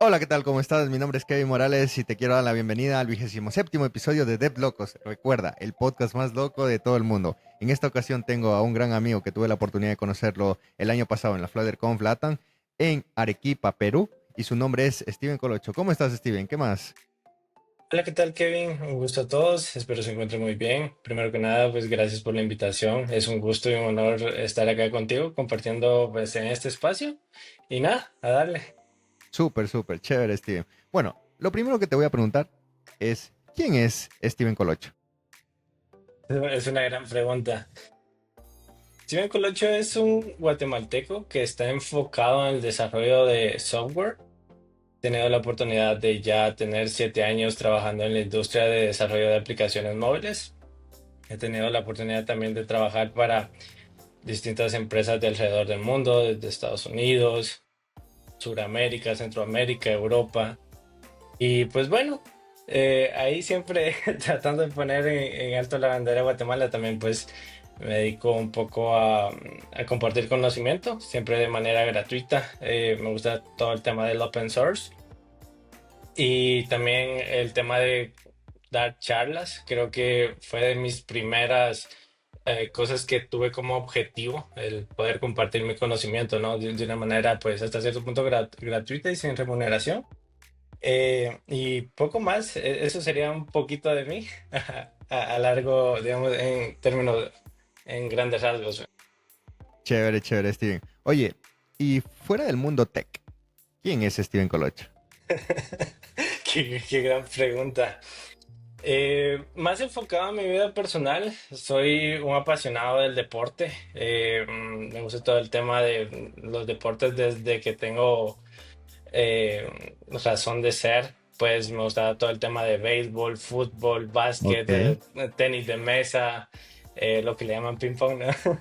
Hola, ¿qué tal? ¿Cómo estás? Mi nombre es Kevin Morales y te quiero dar la bienvenida al 27º episodio de Dev Locos. Recuerda, el podcast más loco de todo el mundo. En esta ocasión tengo a un gran amigo que tuve la oportunidad de conocerlo el año pasado en la Flutter Latam en Arequipa, Perú, y su nombre es Steven Colocho. ¿Cómo estás, Steven? ¿Qué más? Hola, ¿qué tal, Kevin? Un gusto a todos. Espero se encuentren muy bien. Primero que nada, pues gracias por la invitación. Es un gusto y un honor estar acá contigo compartiendo pues en este espacio. Y nada, a darle. Súper, súper, chévere, Steven. Bueno, lo primero que te voy a preguntar es, ¿quién es Steven Colocho? Es una gran pregunta. Steven Colocho es un guatemalteco que está enfocado en el desarrollo de software. He tenido la oportunidad de ya tener 7 años trabajando en la industria de desarrollo de aplicaciones móviles. He tenido la oportunidad también de trabajar para distintas empresas de alrededor del mundo, desde Estados Unidos, Suramérica, Centroamérica, Europa. Y pues bueno, ahí siempre tratando de poner en alto la bandera de Guatemala, también pues me dedico un poco a compartir conocimiento, siempre de manera gratuita. Me gusta todo el tema del open source y también el tema de dar charlas. Creo que fue de mis primeras cosas que tuve como objetivo, el poder compartir mi conocimiento, ¿no? De una manera, pues, hasta cierto punto gratuita y sin remuneración. Y poco más, eso sería un poquito de mí, a largo, digamos, en términos, en grandes rasgos. Chévere, chévere, Steven. Oye, y fuera del mundo tech, ¿quién es Steven Colocho? Qué gran pregunta. Más enfocado a mi vida personal, soy un apasionado del deporte. Me gusta todo el tema de los deportes desde que tengo razón de ser. Pues me gusta todo el tema de béisbol, fútbol, básquet, Ok. tenis de mesa, lo que le llaman ping pong, ¿no?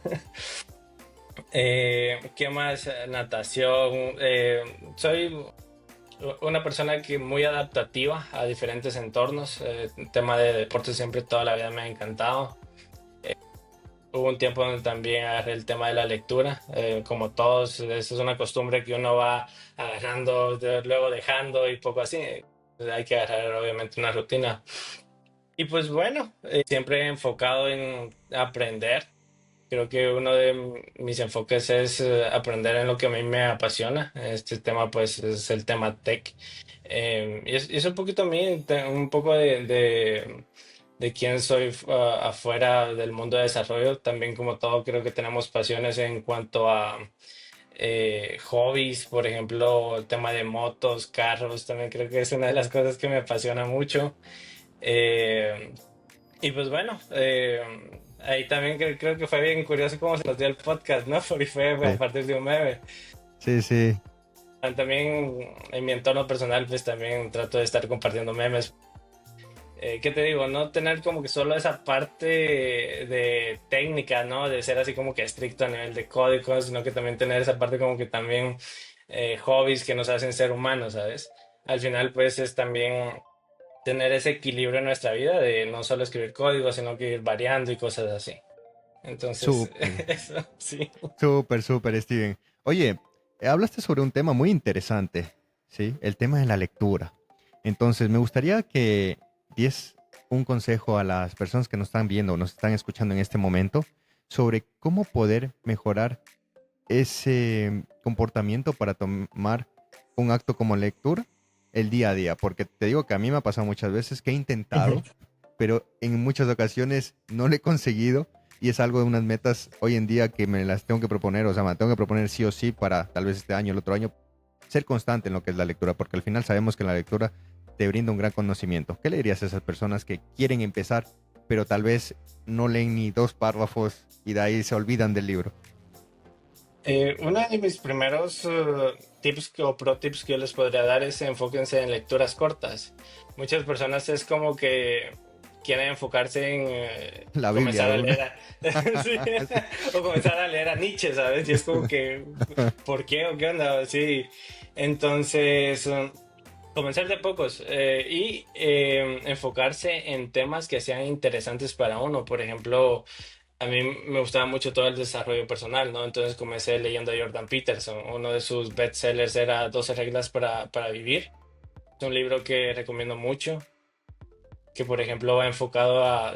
¿Qué más? Natación. Soy una persona que muy adaptativa a diferentes entornos. El tema de deporte siempre toda la vida me ha encantado. Hubo un tiempo donde también agarré el tema de la lectura. Como todos, esa es una costumbre que uno va agarrando, luego dejando y poco así. Hay que agarrar obviamente una rutina. Y pues bueno, siempre enfocado en aprender. Creo que uno de mis enfoques es aprender en lo que a mí me apasiona. Este tema pues es el tema tech. Y es un poquito a mí, un poco de quién soy afuera del mundo de desarrollo. También como todo creo que tenemos pasiones en cuanto a hobbies, por ejemplo, el tema de motos, carros, también creo que es una de las cosas que me apasiona mucho. Eh, y pues bueno, ahí también creo que fue bien curioso cómo se nos dio el podcast, ¿no? Porque fue a Sí, partir de un meme. sí, sí. También en mi entorno personal, pues también trato de estar compartiendo memes. ¿Qué te digo? No tener como que solo esa parte de técnica, ¿no? De ser así como que estricto a nivel de código, sino que también tener esa parte como que también hobbies que nos hacen ser humanos, ¿sabes? Al final, pues es también tener ese equilibrio en nuestra vida de no solo escribir código, sino que ir variando y cosas así. Entonces, Súper, eso sí. súper, súper, Steven. Oye, hablaste sobre un tema muy interesante, ¿sí? El tema de la lectura. Entonces, me gustaría que des un consejo a las personas que nos están viendo o nos están escuchando en este momento sobre cómo poder mejorar ese comportamiento para tomar un acto como lectura el día a día. Porque te digo que a mí me ha pasado muchas veces que he intentado, pero en muchas ocasiones no lo he conseguido y es algo de unas metas hoy en día que me las tengo que proponer, o sea, me las tengo que proponer sí o sí para tal vez este año, el otro año, ser constante en lo que es la lectura, porque al final sabemos que la lectura te brinda un gran conocimiento. ¿Qué le dirías a esas personas que quieren empezar, pero tal vez no leen ni dos párrafos y de ahí se olvidan del libro? Uno de mis primeros tips o pro tips que yo les podría dar es enfóquense en lecturas cortas. Muchas personas es como que quieren enfocarse en La Biblia, comenzar a alguna. leer sí, o comenzar a leer a Nietzsche, ¿sabes? Y es como que, ¿por qué o qué onda? Sí, entonces comenzar de pocos y enfocarse en temas que sean interesantes para uno. Por ejemplo, a mí me gustaba mucho todo el desarrollo personal, ¿no? Entonces comencé leyendo a Jordan Peterson. Uno de sus bestsellers era 12 reglas para vivir. Es un libro que recomiendo mucho, que por ejemplo va enfocado a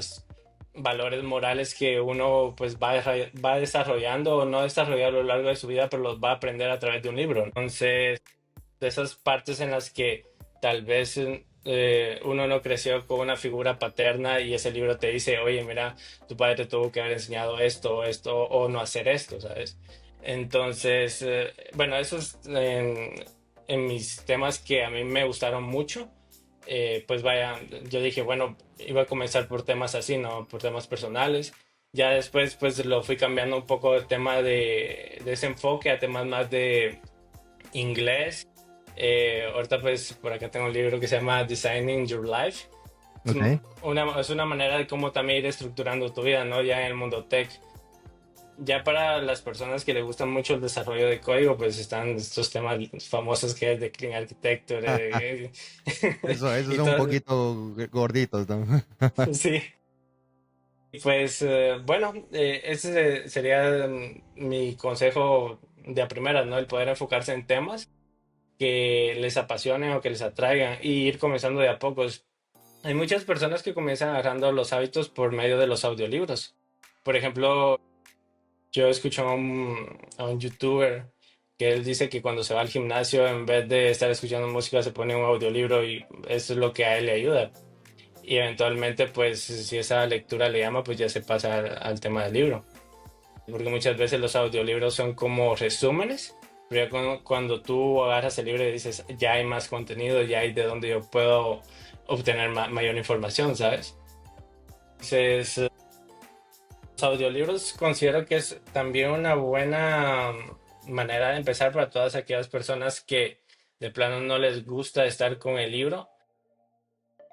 valores morales que uno pues va desarrollando o no desarrollar a lo largo de su vida, pero los va a aprender a través de un libro. Entonces, de esas partes en las que tal vez uno no creció con una figura paterna y ese libro te dice, oye, mira, tu padre te tuvo que haber enseñado esto, o no hacer esto, ¿sabes? Entonces, bueno, eso es en mis temas que a mí me gustaron mucho. Pues vaya, yo dije, bueno, iba a comenzar por temas así, ¿no? Por temas personales. Ya después, pues lo fui cambiando un poco el tema de ese enfoque a temas más de inglés. Ahorita pues por acá tengo un libro que se llama Designing Your Life. Es Ok. es una manera de cómo también ir estructurando tu vida, ¿no? Ya en el mundo tech. Ya para las personas que les gustan mucho el desarrollo de código, pues están estos temas famosos que es de Clean Architecture Esos y son un todo. poquito gorditos, ¿no? Sí. Pues bueno, ese sería mi consejo de a primeras, ¿no? El poder enfocarse en temas que les apasionen o que les atraigan y ir comenzando de a pocos. Hay muchas personas que comienzan agarrando los hábitos por medio de los audiolibros. Por ejemplo, yo escucho a un youtuber que él dice que cuando se va al gimnasio, en vez de estar escuchando música, se pone un audiolibro y eso es lo que a él le ayuda. Y eventualmente, pues, si esa lectura le llama, pues ya se pasa al tema del libro. Porque muchas veces los audiolibros son como resúmenes, pero ya cuando tú agarras el libro y dices, ya hay más contenido, ya hay de donde yo puedo obtener mayor información, ¿sabes? Entonces, los audiolibros considero que es también una buena manera de empezar para todas aquellas personas que de plano no les gusta estar con el libro.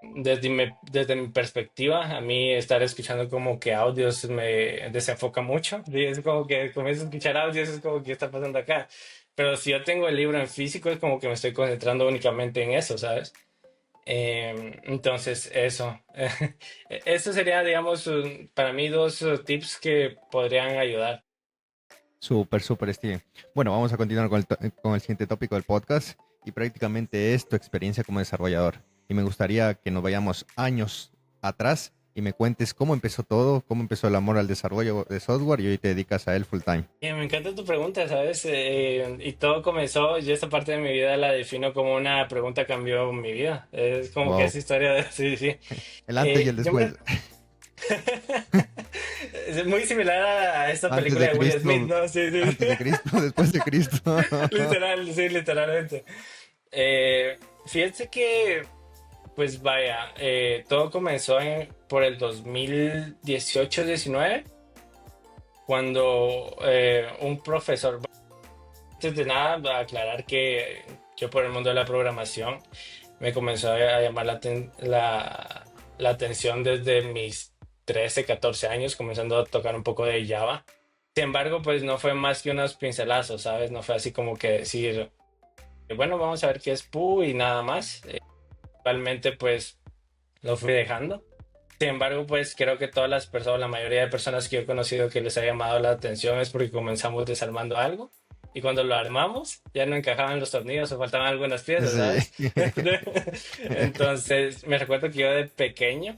Desde mi perspectiva, a mí estar escuchando como que audios me desenfoca mucho. Y es como que comienzo a escuchar audios, es como que está pasando acá. Pero si yo tengo el libro en físico, es como que me estoy concentrando únicamente en eso, ¿sabes? Entonces, eso. Eso sería, digamos, para mí dos tips que podrían ayudar. Súper, súper, Steven. Bueno, vamos a continuar con con el siguiente tópico del podcast y prácticamente es tu experiencia como desarrollador. Y me gustaría que nos vayamos años atrás y me cuentes cómo empezó todo, cómo empezó el amor al desarrollo de software y hoy te dedicas a él full time. Me encanta tu pregunta, ¿sabes? Y todo comenzó, yo esta parte de mi vida la defino como una pregunta cambió mi vida. Es como que Wow. esa historia de... Sí, sí. El antes y el Yo me... después. Es muy similar a esta Antes película de de Will Smith, Cristo, ¿no? Sí, sí, sí. antes de Cristo, después de Cristo. Literal, sí, literalmente. Fíjense que, pues vaya, todo comenzó por el 2018-19, cuando un profesor, antes de nada, va a aclarar que yo por el mundo de la programación me comenzó a llamar la atención desde mis 13 14 años, comenzando a tocar un poco de Java. Sin embargo, pues no fue más que unos pincelazos, ¿sabes? No fue así como que decir, bueno, vamos a ver qué es Pooh y nada más. Realmente, pues lo fui dejando. Sin embargo, pues creo que todas las personas, la mayoría de personas que yo he conocido que les ha llamado la atención es porque comenzamos desarmando algo y cuando lo armamos ya no encajaban los tornillos o faltaban algunas piezas, ¿sabes? Sí. Entonces, me recuerdo que yo de pequeño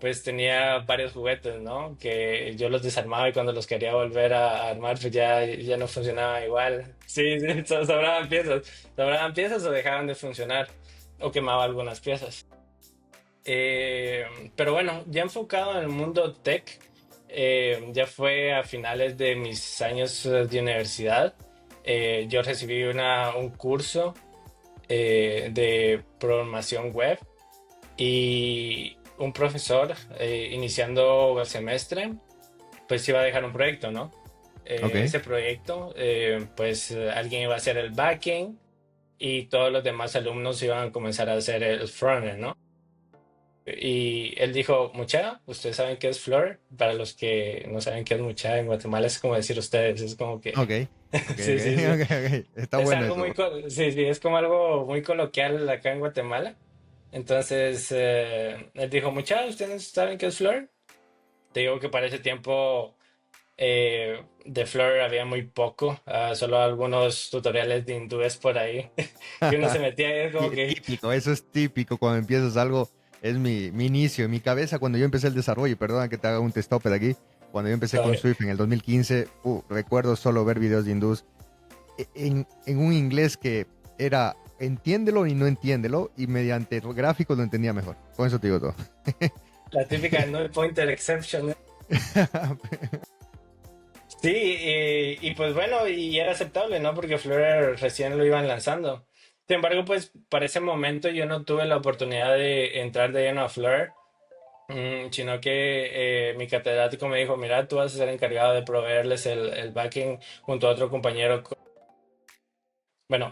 pues tenía varios juguetes, ¿no? Que yo los desarmaba y cuando los quería volver a armar pues ya no funcionaba igual. Sí, sí, sobraban piezas o dejaban de funcionar o quemaba algunas piezas. Pero bueno, ya enfocado en el mundo tech, ya fue a finales de mis años de universidad. Yo recibí un curso de programación web y un profesor iniciando el semestre, pues iba a dejar un proyecto, ¿no? Ok. Ese proyecto, pues alguien iba a hacer el backend y todos los demás alumnos iban a comenzar a hacer el frontend, ¿no? Y él dijo, mucha, ¿ustedes saben qué es Flor? Para los que no saben qué es mucha, en Guatemala es como decir ustedes, es como que, Ok. Ok, sí, sí, sí. ok, ok, ok. Está Es bueno algo muy, eso. sí, sí, es como algo muy coloquial acá en Guatemala. Entonces, él dijo, mucha, ¿ustedes saben qué es Flor? Te digo que para ese tiempo De Flutter había muy poco, solo algunos tutoriales de hindúes por ahí, que uno se metía y es como que, Típico, eso es típico cuando empiezas algo. Es mi inicio, en mi cabeza cuando yo empecé el desarrollo. Y perdona que te haga un testopper aquí. Cuando yo empecé con "Oye, Swift en el 2015, recuerdo solo ver videos de hindús en un inglés que era entiéndelo y no entiéndelo. Y mediante gráficos lo entendía mejor. Con eso te digo todo. la típica null pointer exception". Sí, y pues bueno, y era aceptable, ¿no? Porque Flutter recién lo iban lanzando. Sin embargo, pues para ese momento yo no tuve la oportunidad de entrar de lleno a Flutter, sino que mi catedrático me dijo, mira, tú vas a ser encargado de proveerles el backing junto a otro compañero. Bueno,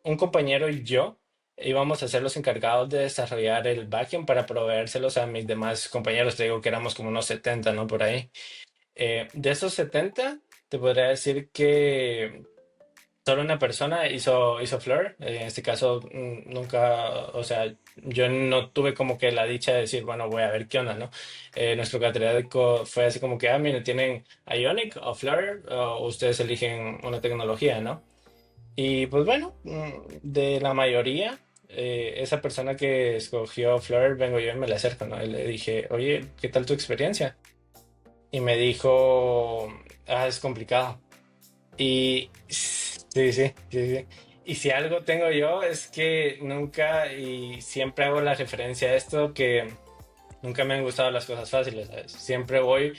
un compañero y yo íbamos a ser los encargados de desarrollar el backend para proveérselos a mis demás compañeros. Te digo que éramos como unos 70, ¿no? Por ahí. De esos 70, te podría decir que solo una persona hizo Fleur. En este caso, nunca, o sea, yo no tuve como que la dicha de decir, bueno, voy a ver qué onda, ¿no? Nuestro catedrático fue así como que, mire, tienen Ionic o Fleur, o ustedes eligen una tecnología, ¿no? Y pues bueno, de la mayoría, esa persona que escogió Fleur, vengo yo y me le acerco, ¿no? Y le dije, oye, ¿qué tal tu experiencia? Y me dijo, es complicado. Y sí, sí, sí, sí. Y si algo tengo yo es que nunca y siempre hago la referencia a esto, que nunca me han gustado las cosas fáciles, ¿sabes? Siempre voy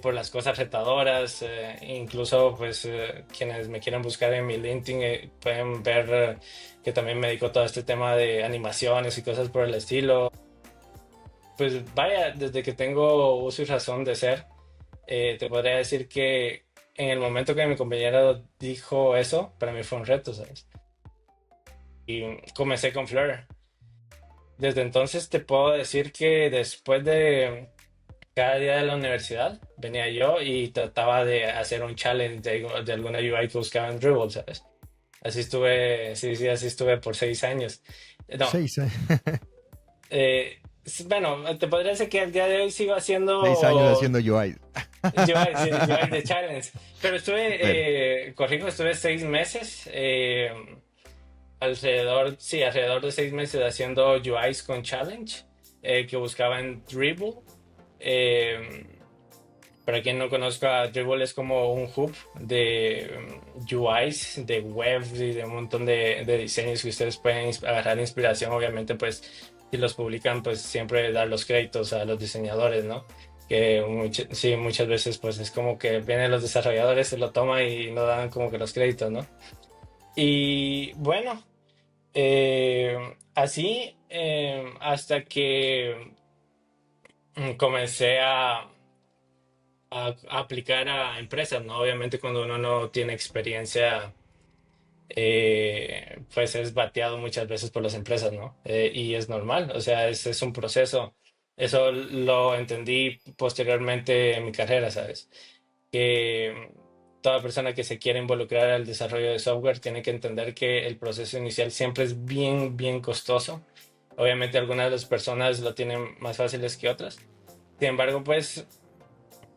por las cosas retadoras, incluso pues quienes me quieran buscar en mi LinkedIn pueden ver que también me dedico a todo este tema de animaciones y cosas por el estilo. Pues vaya, desde que tengo uso y razón de ser, te podría decir que en el momento que mi compañero dijo eso, para mí fue un reto, ¿sabes? Y comencé con Fleur. Desde entonces te puedo decir que después de cada día de la universidad venía yo y trataba de hacer un challenge de alguna UI que buscaba en Dribble, ¿sabes? Así estuve, sí, sí, así estuve por 6 años. No, 6, bueno, te podría decir que al día de hoy sigo 6 años haciendo haciendo UI. UI, sí, UI de challenge, pero Bueno, corrijo, estuve 6 meses, alrededor de 6 meses haciendo UIs con challenge, que buscaban Dribble. Eh, para quien no conozca, Dribble es como un hub de UIs, de web y de un montón de diseños que ustedes pueden agarrar inspiración. Obviamente, pues, si los publican, pues siempre dar los créditos a los diseñadores, ¿no? Que sí, muchas veces, pues, es como que vienen los desarrolladores, se lo toman y no dan como que los créditos, ¿no? Y bueno, así hasta que comencé a aplicar a empresas, ¿no? Obviamente cuando uno no tiene experiencia, pues es bateado muchas veces por las empresas, ¿no? Y es normal, o sea, es un proceso. Eso lo entendí posteriormente en mi carrera, ¿sabes? Que toda persona que se quiere involucrar al desarrollo de software tiene que entender que el proceso inicial siempre es bien, bien costoso. Obviamente algunas de las personas lo tienen más fáciles que otras. Sin embargo, pues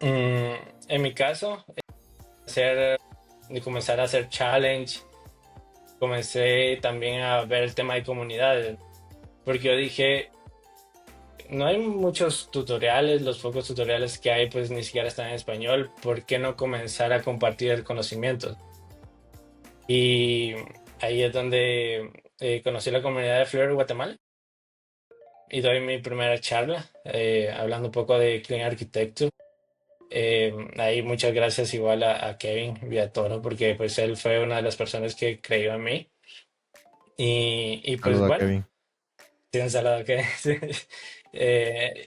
mm, en mi caso, hacer, de comenzar a hacer challenge, comencé también a ver el tema de comunidades, porque yo dije, no hay muchos tutoriales, los pocos tutoriales que hay pues ni siquiera están en español, ¿por qué no comenzar a compartir el conocimiento? Y ahí es donde conocí la comunidad de Flutter Guatemala y doy mi primera charla hablando un poco de Clean Architecture. Ahí muchas gracias igual a Kevin Villatoro porque pues él fue una de las personas que creyó en mí y pues saludo a bueno, Kevin. sí, un saludo que sí.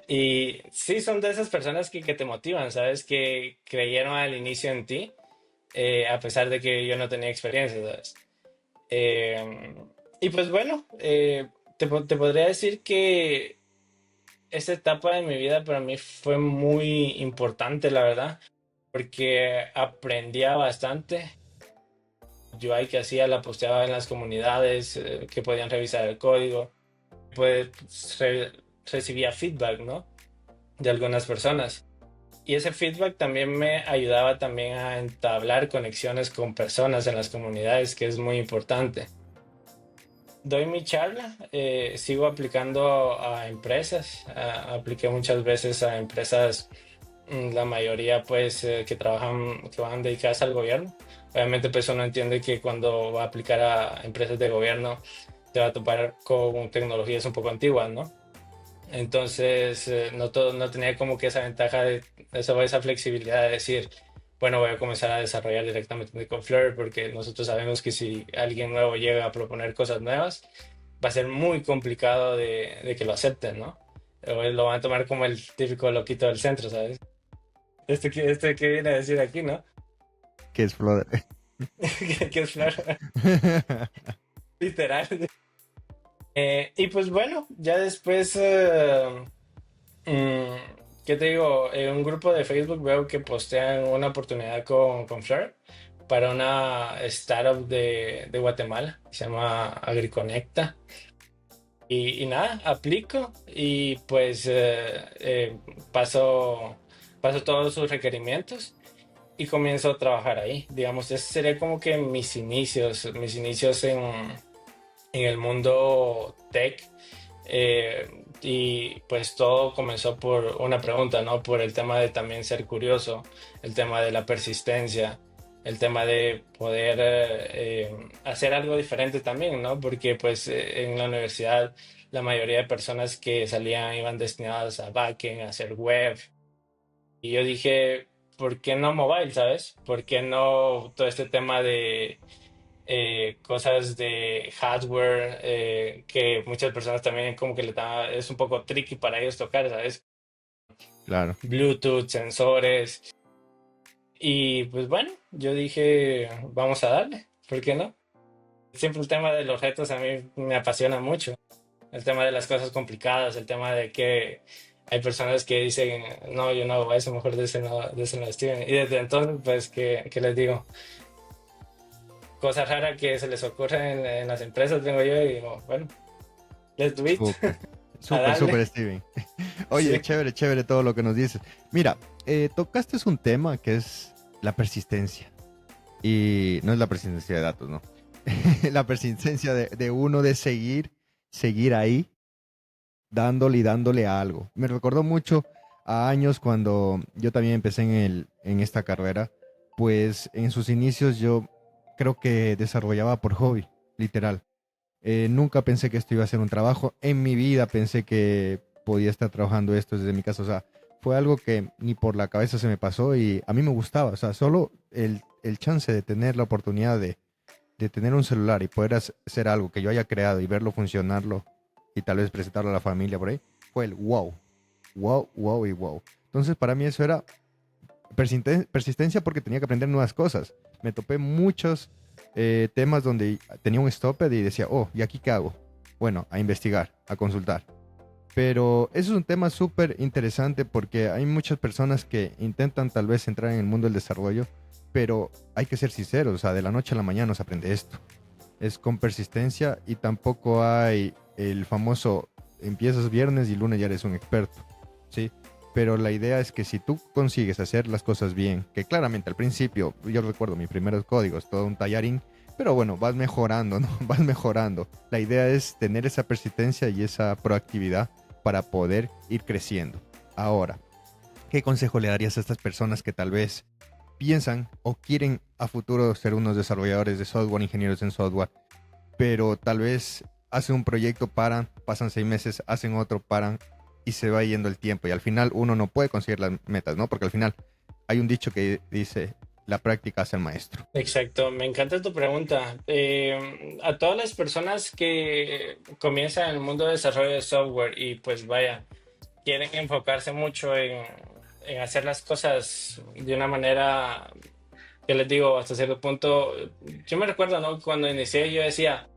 Y sí, son de esas personas que te motivan, ¿sabes? Que creyeron al inicio en ti, a pesar de que yo no tenía experiencia, ¿sabes? Eh, y pues bueno, te podría decir que esta etapa de mi vida para mí fue muy importante, la verdad, porque aprendía bastante. Yo ahí que hacía la posteaba en las comunidades que podían revisar el código, pues recibía feedback, ¿no? De algunas personas. Y ese feedback también me ayudaba también a entablar conexiones con personas en las comunidades, que es muy importante. Doy mi charla, sigo aplicando a empresas, apliqué muchas veces a empresas, la mayoría pues que trabajan, que van dedicadas al gobierno. Obviamente pues uno entiende que cuando va a aplicar a empresas de gobierno se va a topar con tecnologías un poco antiguas, ¿no? Entonces, no tenía como que esa ventaja de esa flexibilidad de decir, bueno, voy a comenzar a desarrollar directamente con Flutter porque nosotros sabemos que si alguien nuevo llega a proponer cosas nuevas, va a ser muy complicado de que lo acepten, ¿no? O lo van a tomar como el típico loquito del centro, ¿sabes? Este que viene a decir aquí, ¿no? ¿Qué es Flutter? Que es Flutter, literal. Y pues bueno, ya después... ¿qué te digo? En un grupo de Facebook veo que postean una oportunidad con Fleur para una startup de Guatemala, que se llama Agriconecta. Y nada, aplico y pues paso todos sus requerimientos y comienzo a trabajar ahí. Digamos, ese sería como que mis inicios en el mundo tech. Y pues todo comenzó por una pregunta, ¿no? Por el tema de también ser curioso, el tema de la persistencia, el tema de poder hacer algo diferente también, ¿no? Porque pues en la universidad la mayoría de personas que salían iban destinadas a backend, a hacer web. Y yo dije, ¿por qué no mobile, sabes? ¿Por qué no todo este tema de cosas de hardware que muchas personas también como que es un poco tricky para ellos tocar, ¿sabes? Claro. Bluetooth, sensores. Y pues bueno, yo dije, vamos a darle, ¿por qué no? Siempre el tema de los retos a mí me apasiona mucho. El tema de las cosas complicadas, el tema de que hay personas que dicen, no, yo no hago eso, mejor de ese no Steven. Y desde entonces, pues, ¿qué les digo? Cosa rara que se les ocurre en las empresas, vengo yo y digo, bueno, let's do it, Súper. a Súper, darle. súper, Steven. Oye, Sí, chévere, chévere todo lo que nos dices. Mira, tocaste un tema que es la persistencia. Y no es la persistencia de datos, ¿no? La persistencia de uno de seguir ahí, dándole y dándole a algo. Me recordó mucho a años cuando yo también empecé en esta carrera, pues en sus inicios yo creo que desarrollaba por hobby, literal. Nunca pensé que esto iba a ser un trabajo. En mi vida pensé que podía estar trabajando esto desde mi casa. O sea, fue algo que ni por la cabeza se me pasó y a mí me gustaba. O sea, solo el chance de tener la oportunidad de tener un celular y poder hacer algo que yo haya creado y verlo funcionarlo y tal vez presentarlo a la familia por ahí, fue el wow. Wow, wow y wow. Entonces para mí eso era persistencia porque tenía que aprender nuevas cosas. Me topé muchos temas donde tenía un stopper y decía, oh, ¿y aquí qué hago? Bueno, a investigar, a consultar. Pero eso es un tema súper interesante porque hay muchas personas que intentan tal vez entrar en el mundo del desarrollo, pero hay que ser sinceros, o sea, de la noche a la mañana no se aprende esto. Es con persistencia y tampoco hay el famoso empiezas viernes y lunes ya eres un experto, ¿sí? Pero la idea es que si tú consigues hacer las cosas bien, que claramente al principio, yo recuerdo mis primeros códigos, todo un tallarín, pero bueno, vas mejorando, ¿no? Vas mejorando. La idea es tener esa persistencia y esa proactividad para poder ir creciendo. Ahora, ¿qué consejo le darías a estas personas que tal vez piensan o quieren a futuro ser unos desarrolladores de software, ingenieros en software, pero tal vez hacen un proyecto, paran, pasan 6 meses, hacen otro, paran y se va yendo el tiempo y al final uno no puede conseguir las metas, ¿no? Porque al final hay un dicho que dice, la práctica hace el maestro. exacto, me encanta tu pregunta. A todas las personas que comienzan en el mundo de desarrollo de software y pues vaya, quieren enfocarse mucho en hacer las cosas de una manera, que les digo, hasta cierto punto, yo me recuerdo, ¿no? Cuando inicié yo decía,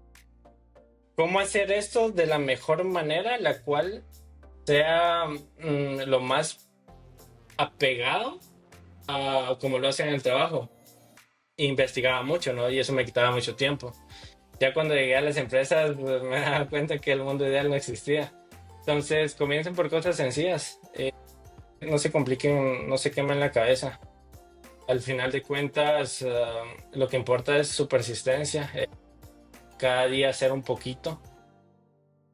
¿cómo hacer esto de la mejor manera, la cual sea lo más apegado a como lo hacen en el trabajo? Investigaba mucho, ¿no? Y eso me quitaba mucho tiempo. Ya cuando llegué a las empresas, pues, me daba cuenta que el mundo ideal no existía. Entonces, comiencen por cosas sencillas. no se compliquen, no se quemen la cabeza. Al final de cuentas, lo que importa es su persistencia. Cada día hacer un poquito.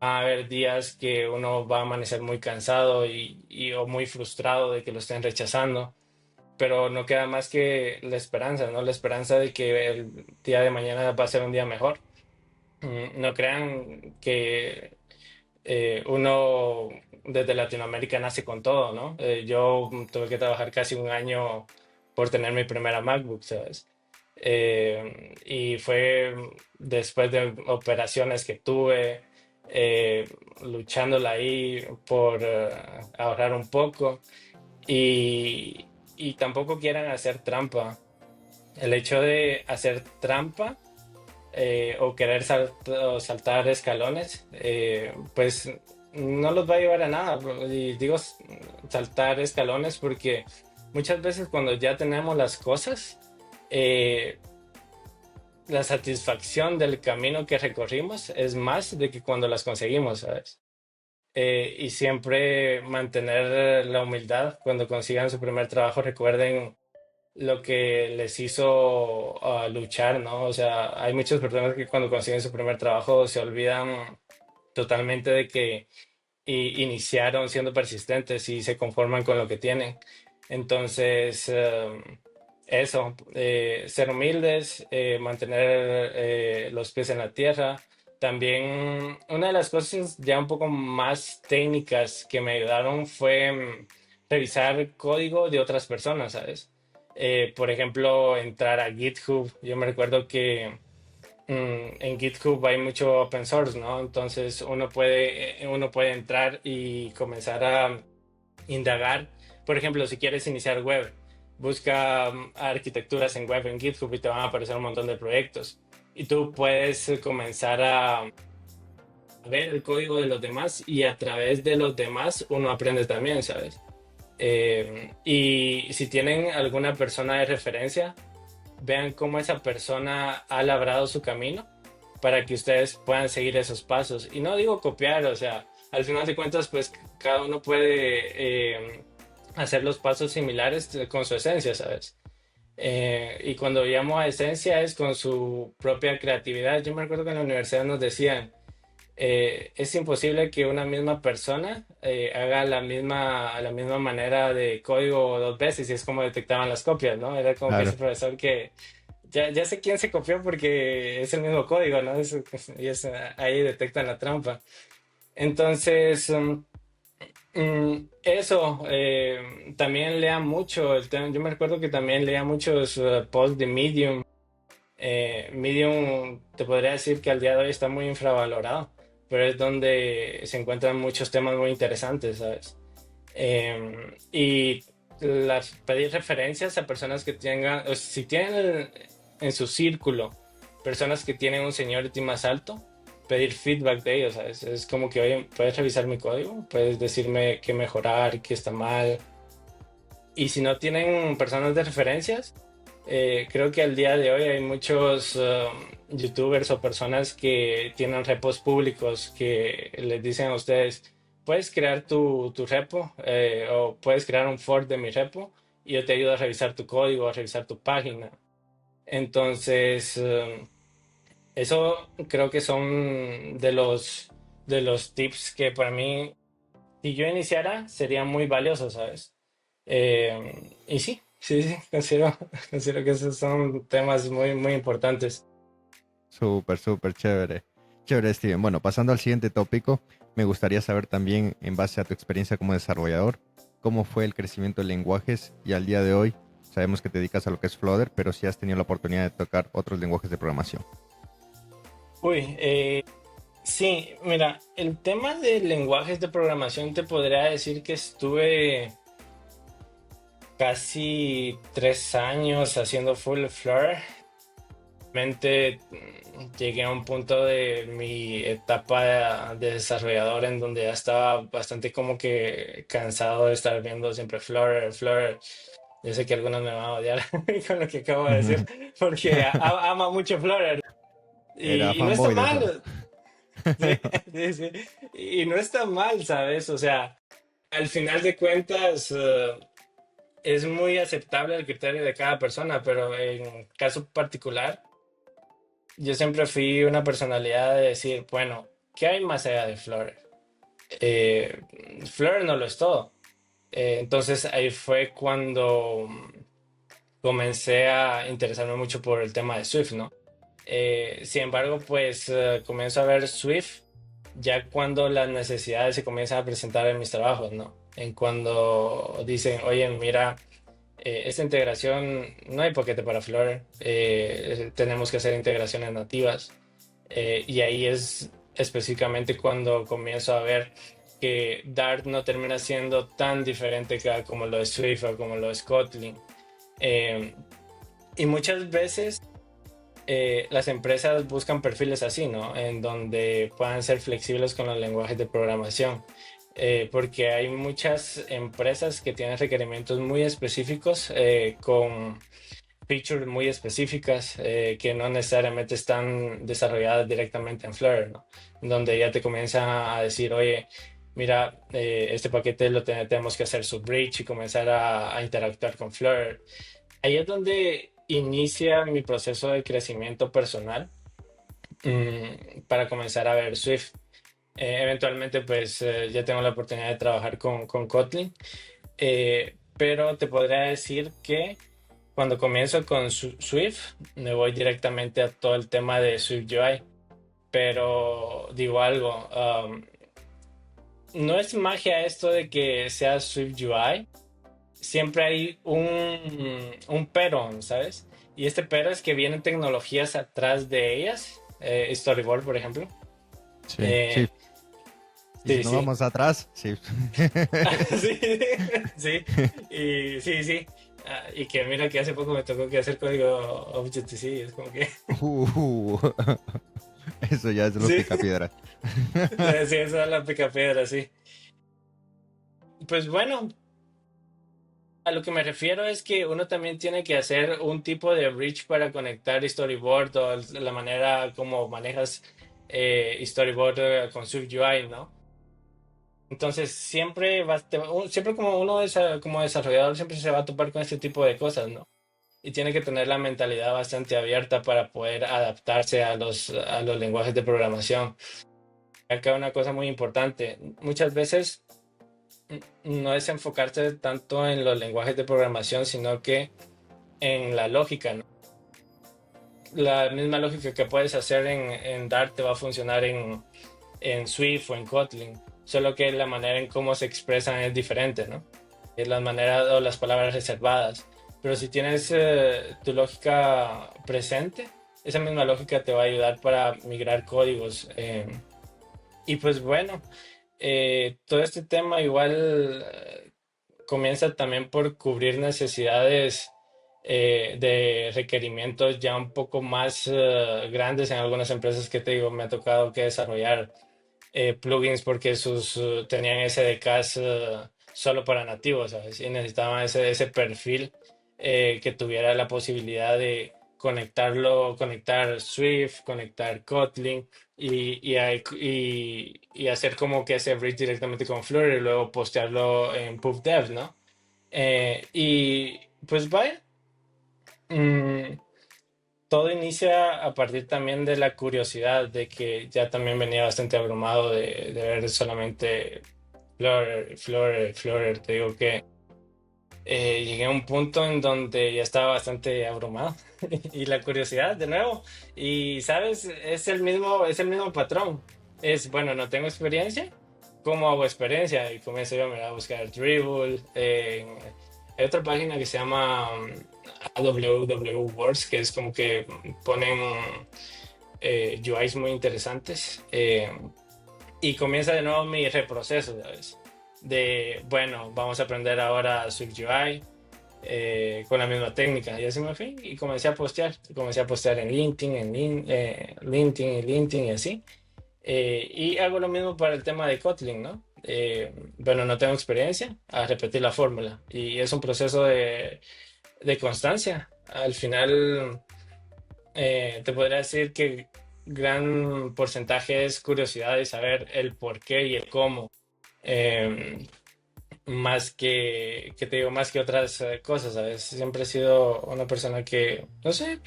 Va a haber días que uno va a amanecer muy cansado o muy frustrado de que lo estén rechazando, pero no queda más que la esperanza, ¿no? La esperanza de que el día de mañana va a ser un día mejor. No crean que uno desde Latinoamérica nace con todo, ¿no? Yo tuve que trabajar casi un año por tener mi primera MacBook, ¿sabes? Y fue después de operaciones que tuve, luchándola ahí por ahorrar un poco y, y tampoco quieran hacer trampa. El hecho de hacer trampa o querer o saltar escalones, pues no los va a llevar a nada. Y digo saltar escalones porque muchas veces cuando ya tenemos las cosas, eh, la satisfacción del camino que recorrimos es más de que cuando las conseguimos, ¿sabes? Y siempre mantener la humildad cuando consigan su primer trabajo, recuerden lo que les hizo luchar, ¿no? O sea, hay muchas personas que cuando consiguen su primer trabajo se olvidan totalmente de que iniciaron siendo persistentes y se conforman con lo que tienen. Entonces, eso, ser humildes, mantener los pies en la tierra. También una de las cosas ya un poco más técnicas que me ayudaron fue revisar código de otras personas, ¿sabes? Por ejemplo, entrar a GitHub. Yo me recuerdo que en GitHub hay mucho open source, ¿no? Entonces uno puede entrar y comenzar a indagar. Por ejemplo, si quieres iniciar web, busca arquitecturas en web en GitHub y te van a aparecer un montón de proyectos. Y tú puedes comenzar a ver el código de los demás y a través de los demás uno aprende también, ¿sabes? Y si tienen alguna persona de referencia, vean cómo esa persona ha labrado su camino para que ustedes puedan seguir esos pasos. Y no digo copiar, o sea, al final de cuentas, pues cada uno puede hacer los pasos similares con su esencia, ¿sabes? Y cuando llamo a esencia es con su propia creatividad. Yo me acuerdo que en la universidad nos decían, es imposible que una misma persona haga la misma manera de código dos veces y es como detectaban las copias, ¿no? Era como que ese Claro. profesor que ya sé quién se copió porque es el mismo código, ¿no? Ahí detectan la trampa. Entonces, eso, también lea mucho. Yo me recuerdo que también leía muchos posts de Medium. Medium, te podría decir que al día de hoy está muy infravalorado, pero es donde se encuentran muchos temas muy interesantes, ¿sabes? Y pedir referencias a personas que tengan, o si tienen en su círculo personas que tienen un seniority más alto, pedir feedback de ellos, ¿sabes? Es como que, oye, ¿puedes revisar mi código? ¿Puedes decirme qué mejorar, qué está mal? Y si no tienen personas de referencias, creo que al día de hoy hay muchos youtubers o personas que tienen repos públicos que les dicen a ustedes, puedes crear tu repo o puedes crear un fork de mi repo y yo te ayudo a revisar tu código, a revisar tu página. Entonces, eso creo que son de los tips que para mí, si yo iniciara, sería muy valioso, ¿sabes? Y sí, sí, considero que esos son temas muy, muy importantes. Súper, súper chévere. Chévere, Steven. Bueno, pasando al siguiente tópico, me gustaría saber también, en base a tu experiencia como desarrollador, cómo fue el crecimiento de lenguajes y al día de hoy, sabemos que te dedicas a lo que es Flutter, pero si has tenido la oportunidad de tocar otros lenguajes de programación. Uy, sí, mira, el tema de lenguajes de programación te podría decir que estuve casi 3 años haciendo full Flutter. Realmente llegué a un punto de mi etapa de desarrollador en donde ya estaba bastante como que cansado de estar viendo siempre Flutter, Flutter. Yo sé que algunos me van a odiar con lo que acabo de decir, porque ama mucho Flutter. Era Y no está fanboy de eso. mal, sí, sí, sí. Y no está mal, ¿sabes? O sea, al final de cuentas, es muy aceptable el criterio de cada persona, pero en caso particular, yo siempre fui una personalidad de decir, bueno, ¿qué hay más allá de Flutter? Eh, Flutter no lo es todo. Entonces ahí fue cuando comencé a interesarme mucho por el tema de Swift, ¿no? Sin embargo, pues comienzo a ver Swift ya cuando las necesidades se comienzan a presentar en mis trabajos, ¿no? En cuando dicen, oye, mira, esta integración, no hay paquete para Flutter, tenemos que hacer integraciones nativas. Y ahí es específicamente cuando comienzo a ver que Dart no termina siendo tan diferente como lo de Swift o como lo de Kotlin. Eh, y muchas veces las empresas buscan perfiles así, ¿no? En donde puedan ser flexibles con los lenguajes de programación. Porque hay muchas empresas que tienen requerimientos muy específicos con features muy específicas que no necesariamente están desarrolladas directamente en Flutter, ¿no? Donde ya te comienzan a decir, oye, mira, este paquete tenemos que hacer su bridge y comenzar a interactuar con Flutter. Ahí es donde inicia mi proceso de crecimiento personal para comenzar a ver Swift. Eventualmente, pues ya tengo la oportunidad de trabajar con Kotlin, pero te podría decir que cuando comienzo con Swift, me voy directamente a todo el tema de Swift UI. Pero digo algo, no es magia esto de que sea Swift UI. Siempre hay un pero, ¿sabes? Y este pero es que vienen tecnologías atrás de ellas. Storyboard, por ejemplo. Sí, sí. Eh, Y si sí, no sí. vamos atrás, sí. Sí, sí. Y sí, sí. Y que mira que hace poco me tocó que hacer código Objective-C. Es como que... Uh, eso ya es lo Sí. picapiedra. Sí, esa es la picapiedra, sí. Pues bueno, a lo que me refiero es que uno también tiene que hacer un tipo de bridge para conectar Storyboard o la manera como manejas Storyboard con SwiftUI, ¿no? Entonces siempre siempre como uno como desarrollador siempre se va a topar con este tipo de cosas, ¿no? Y tiene que tener la mentalidad bastante abierta para poder adaptarse a los lenguajes de programación. Acá una cosa muy importante, muchas veces no es enfocarse tanto en los lenguajes de programación, sino que en la lógica, ¿no? La misma lógica que puedes hacer en Dart te va a funcionar en Swift o en Kotlin, solo que la manera en cómo se expresan es diferente, ¿no? Es las maneras o las palabras reservadas. Pero si tienes tu lógica presente, esa misma lógica te va a ayudar para migrar códigos. Y pues bueno, todo este tema igual comienza también por cubrir necesidades de requerimientos ya un poco más grandes en algunas empresas que te digo, me ha tocado que desarrollar plugins porque tenían SDKs solo para nativos, ¿sabes? Y necesitaban ese perfil que tuviera la posibilidad de conectar Swift, conectar Kotlin y hacer como que ese bridge directamente con Flutter y luego postearlo en PubDev, ¿no? Y pues vaya, mm, todo inicia a partir también de la curiosidad de que ya también venía bastante abrumado de ver solamente Flutter. Te digo que llegué a un punto en donde ya estaba bastante abrumado y la curiosidad de nuevo. Y sabes, es el mismo patrón. Es, bueno, no tengo experiencia, ¿cómo hago experiencia? Y comienzo yo a buscar Dribble. Hay otra página que se llama AWW Words, que es como que ponen UIs muy interesantes. Y comienza de nuevo mi reproceso, ¿sabes? De, bueno, vamos a aprender ahora Swift UI con la misma técnica. Y así me fui y comencé a postear. Comencé a postear en LinkedIn, LinkedIn y así. Y hago lo mismo para el tema de Kotlin, ¿no? Bueno, no tengo experiencia, a repetir la fórmula. Y es un proceso de constancia. Al final, te podría decir que gran porcentaje es curiosidad y saber el por qué y el cómo. Eh, más que te digo, más que otras cosas, ¿sabes? Siempre he sido una persona que, no sé,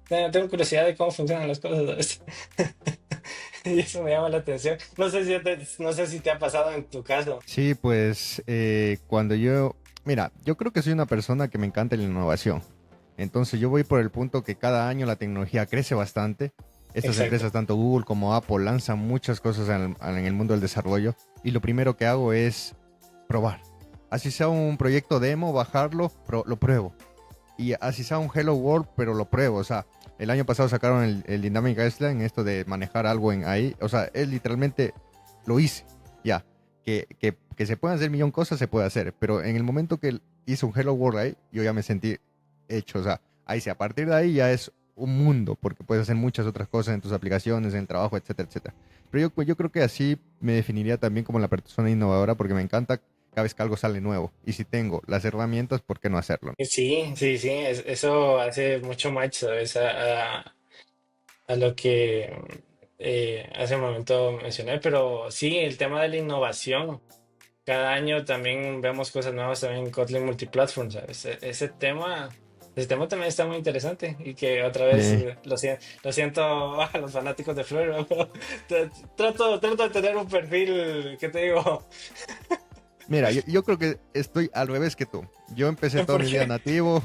tengo curiosidad de cómo funcionan las cosas, ¿sabes? Y eso me llama la atención. No sé si te ha pasado en tu caso. Sí, pues cuando yo, mira, yo creo que soy una persona que me encanta la innovación. Entonces yo voy por el punto que cada año la tecnología crece bastante. Estas Exacto. empresas, tanto Google como Apple, lanzan muchas cosas en el mundo del desarrollo. Y lo primero que hago es probar. Así sea un proyecto demo, bajarlo, lo pruebo. Y así sea un Hello World, pero lo pruebo. O sea, el año pasado sacaron el Dynamic Island, esto de manejar algo en ahí. O sea, es literalmente lo hice. Ya. Que se puedan hacer millón de cosas, se puede hacer. Pero en el momento que hice un Hello World ahí, yo ya me sentí hecho. O sea, ahí sí, a partir de ahí ya es un mundo, porque puedes hacer muchas otras cosas en tus aplicaciones, en el trabajo, etcétera, etcétera. Pero yo creo que así me definiría también como la persona innovadora, porque me encanta cada vez que algo sale nuevo. Y si tengo las herramientas, ¿por qué no hacerlo? Sí, sí, sí, eso hace mucho match, ¿sabes? A lo que hace un momento mencioné, pero sí, el tema de la innovación. Cada año también vemos cosas nuevas también en Kotlin Multiplatform, ¿sabes? Ese tema también está muy interesante y que otra vez Eh, lo siento a los fanáticos de Flutter, pero trato de tener un perfil, ¿qué te digo? Mira, yo creo que estoy al revés que tú. Yo empecé toda mi vida Porque nativo.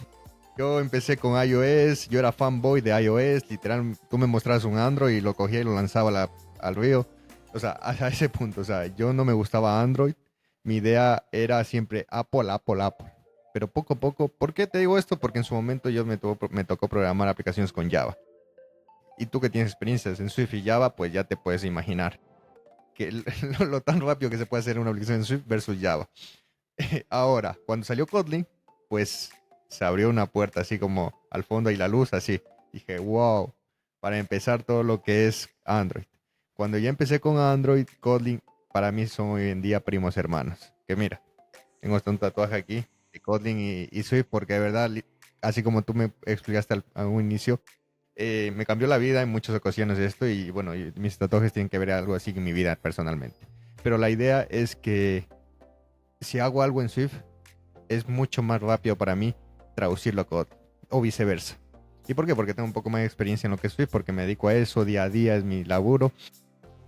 Yo empecé con iOS. Yo era fanboy de iOS. Literal, tú me mostrabas un Android y lo cogía y lo lanzaba al río. O sea, a ese punto. O sea, yo no me gustaba Android. Mi idea era siempre Apple, Apple, Apple. Pero poco a poco, ¿por qué te digo esto? Porque en su momento me tocó programar aplicaciones con Java. Y tú que tienes experiencias en Swift y Java, pues ya te puedes imaginar que lo tan rápido que se puede hacer una aplicación en Swift versus Java. Ahora, cuando salió Kotlin, pues se abrió una puerta así como al fondo y la luz así. Dije, wow, para empezar todo lo que es Android. Cuando ya empecé con Android, Kotlin para mí son hoy en día primos hermanos. Que mira, tengo hasta un tatuaje aquí de Kotlin y Swift porque de verdad, así como tú me explicaste a un inicio, me cambió la vida en muchas ocasiones esto y bueno, mis tatuajes tienen que ver algo así en mi vida personalmente. Pero la idea es que si hago algo en Swift, es mucho más rápido para mí traducirlo a Kotlin o viceversa. ¿Y por qué? Porque tengo un poco más de experiencia en lo que es Swift, porque me dedico a eso día a día, es mi laburo.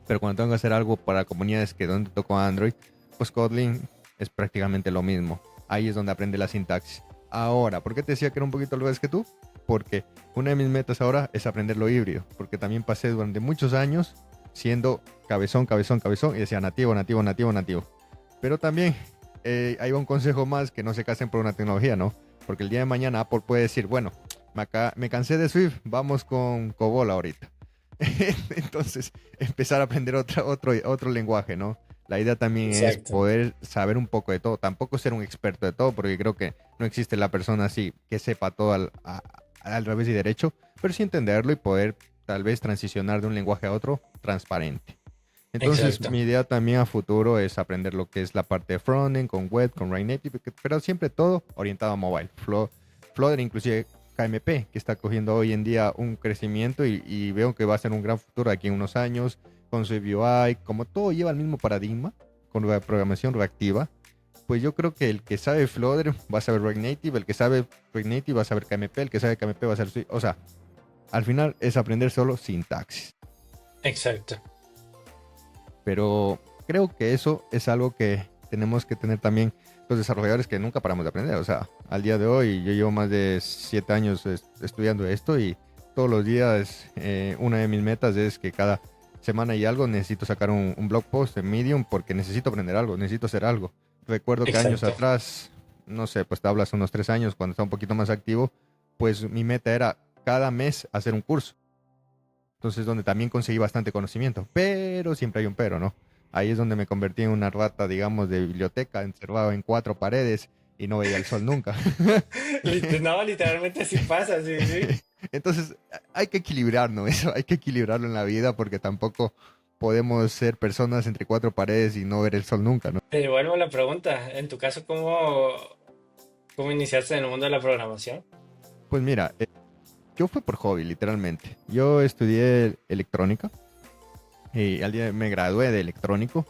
Pero cuando tengo que hacer algo para comunidades que donde toco Android, pues Kotlin es prácticamente lo mismo. Ahí es donde aprende la sintaxis. Ahora, ¿por qué te decía que era un poquito al revés que tú? Porque una de mis metas ahora es aprender lo híbrido, porque también pasé durante muchos años siendo cabezón, cabezón, cabezón y decía nativo, nativo, nativo, nativo. Pero también hay un consejo más, que no se casen por una tecnología, ¿no? Porque el día de mañana Apple puede decir, bueno, me cansé de Swift, vamos con COBOL ahorita. Entonces, empezar a aprender otro lenguaje, ¿no? La idea también es exacto, poder saber un poco de todo, tampoco ser un experto de todo, porque creo que no existe la persona así que sepa todo al revés y derecho, pero sí entenderlo y poder tal vez transicionar de un lenguaje a otro transparente. Entonces, exacto, mi idea también a futuro es aprender lo que es la parte de frontend, con web, con React Native, pero siempre todo orientado a mobile. Flutter, inclusive KMP, que está cogiendo hoy en día un crecimiento y veo que va a ser un gran futuro aquí en unos años, con su UI, como todo lleva el mismo paradigma, con la programación reactiva, pues yo creo que el que sabe Flutter va a saber React Native, el que sabe React Native va a saber KMP, el que sabe KMP va a saber... O sea, al final es aprender solo sintaxis. exacto. Pero creo que eso es algo que tenemos que tener también los desarrolladores, que nunca paramos de aprender. O sea, al día de hoy yo llevo más de 7 años estudiando esto y todos los días una de mis metas es que cada semana y algo necesito sacar un blog post en Medium porque necesito aprender algo, necesito hacer algo. Recuerdo que años Exacto. atrás, no sé, pues te hablas unos 3 años, cuando estaba un poquito más activo, pues mi meta era cada mes hacer un curso. Entonces, donde también conseguí bastante conocimiento. Pero siempre hay un pero, ¿no? Ahí es donde me convertí en una rata, digamos, de biblioteca, encerrado en 4 paredes y no veía el sol nunca. No, literalmente así pasa, sí, sí. Entonces, hay que equilibrar, ¿no? Eso hay que equilibrarlo en la vida porque tampoco podemos ser personas entre 4 paredes y no ver el sol nunca, ¿no? Te devuelvo la pregunta. En tu caso, cómo iniciaste en el mundo de la programación? Pues mira, yo fui por hobby, literalmente. Yo estudié electrónica y al día me gradué de electrónico.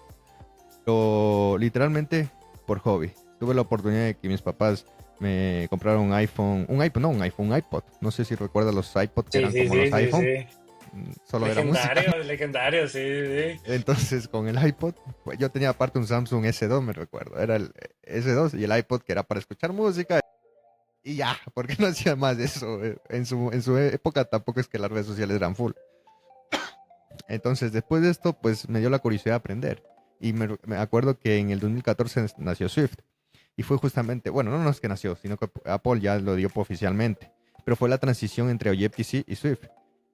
Pero literalmente por hobby. Tuve la oportunidad de que mis papás me compraron un iPhone, un iPod, no un iPhone, un iPod. No sé si recuerdas los iPod que Sí, eran sí, como los sí, sí, iPhone, sí. solo era música. Legendario, legendario, sí, sí. Entonces con el iPod, pues, yo tenía aparte un Samsung S2, me recuerdo. Era el S2 y el iPod que era para escuchar música. Y ya, porque no hacía más de eso. En su época tampoco es que las redes sociales eran full. Entonces, después de esto, pues me dio la curiosidad de aprender. Y me acuerdo que en el 2014 nació Swift. Y fue justamente, bueno, no es que nació, sino que Apple ya lo dio oficialmente. Pero fue la transición entre Objective-C y Swift.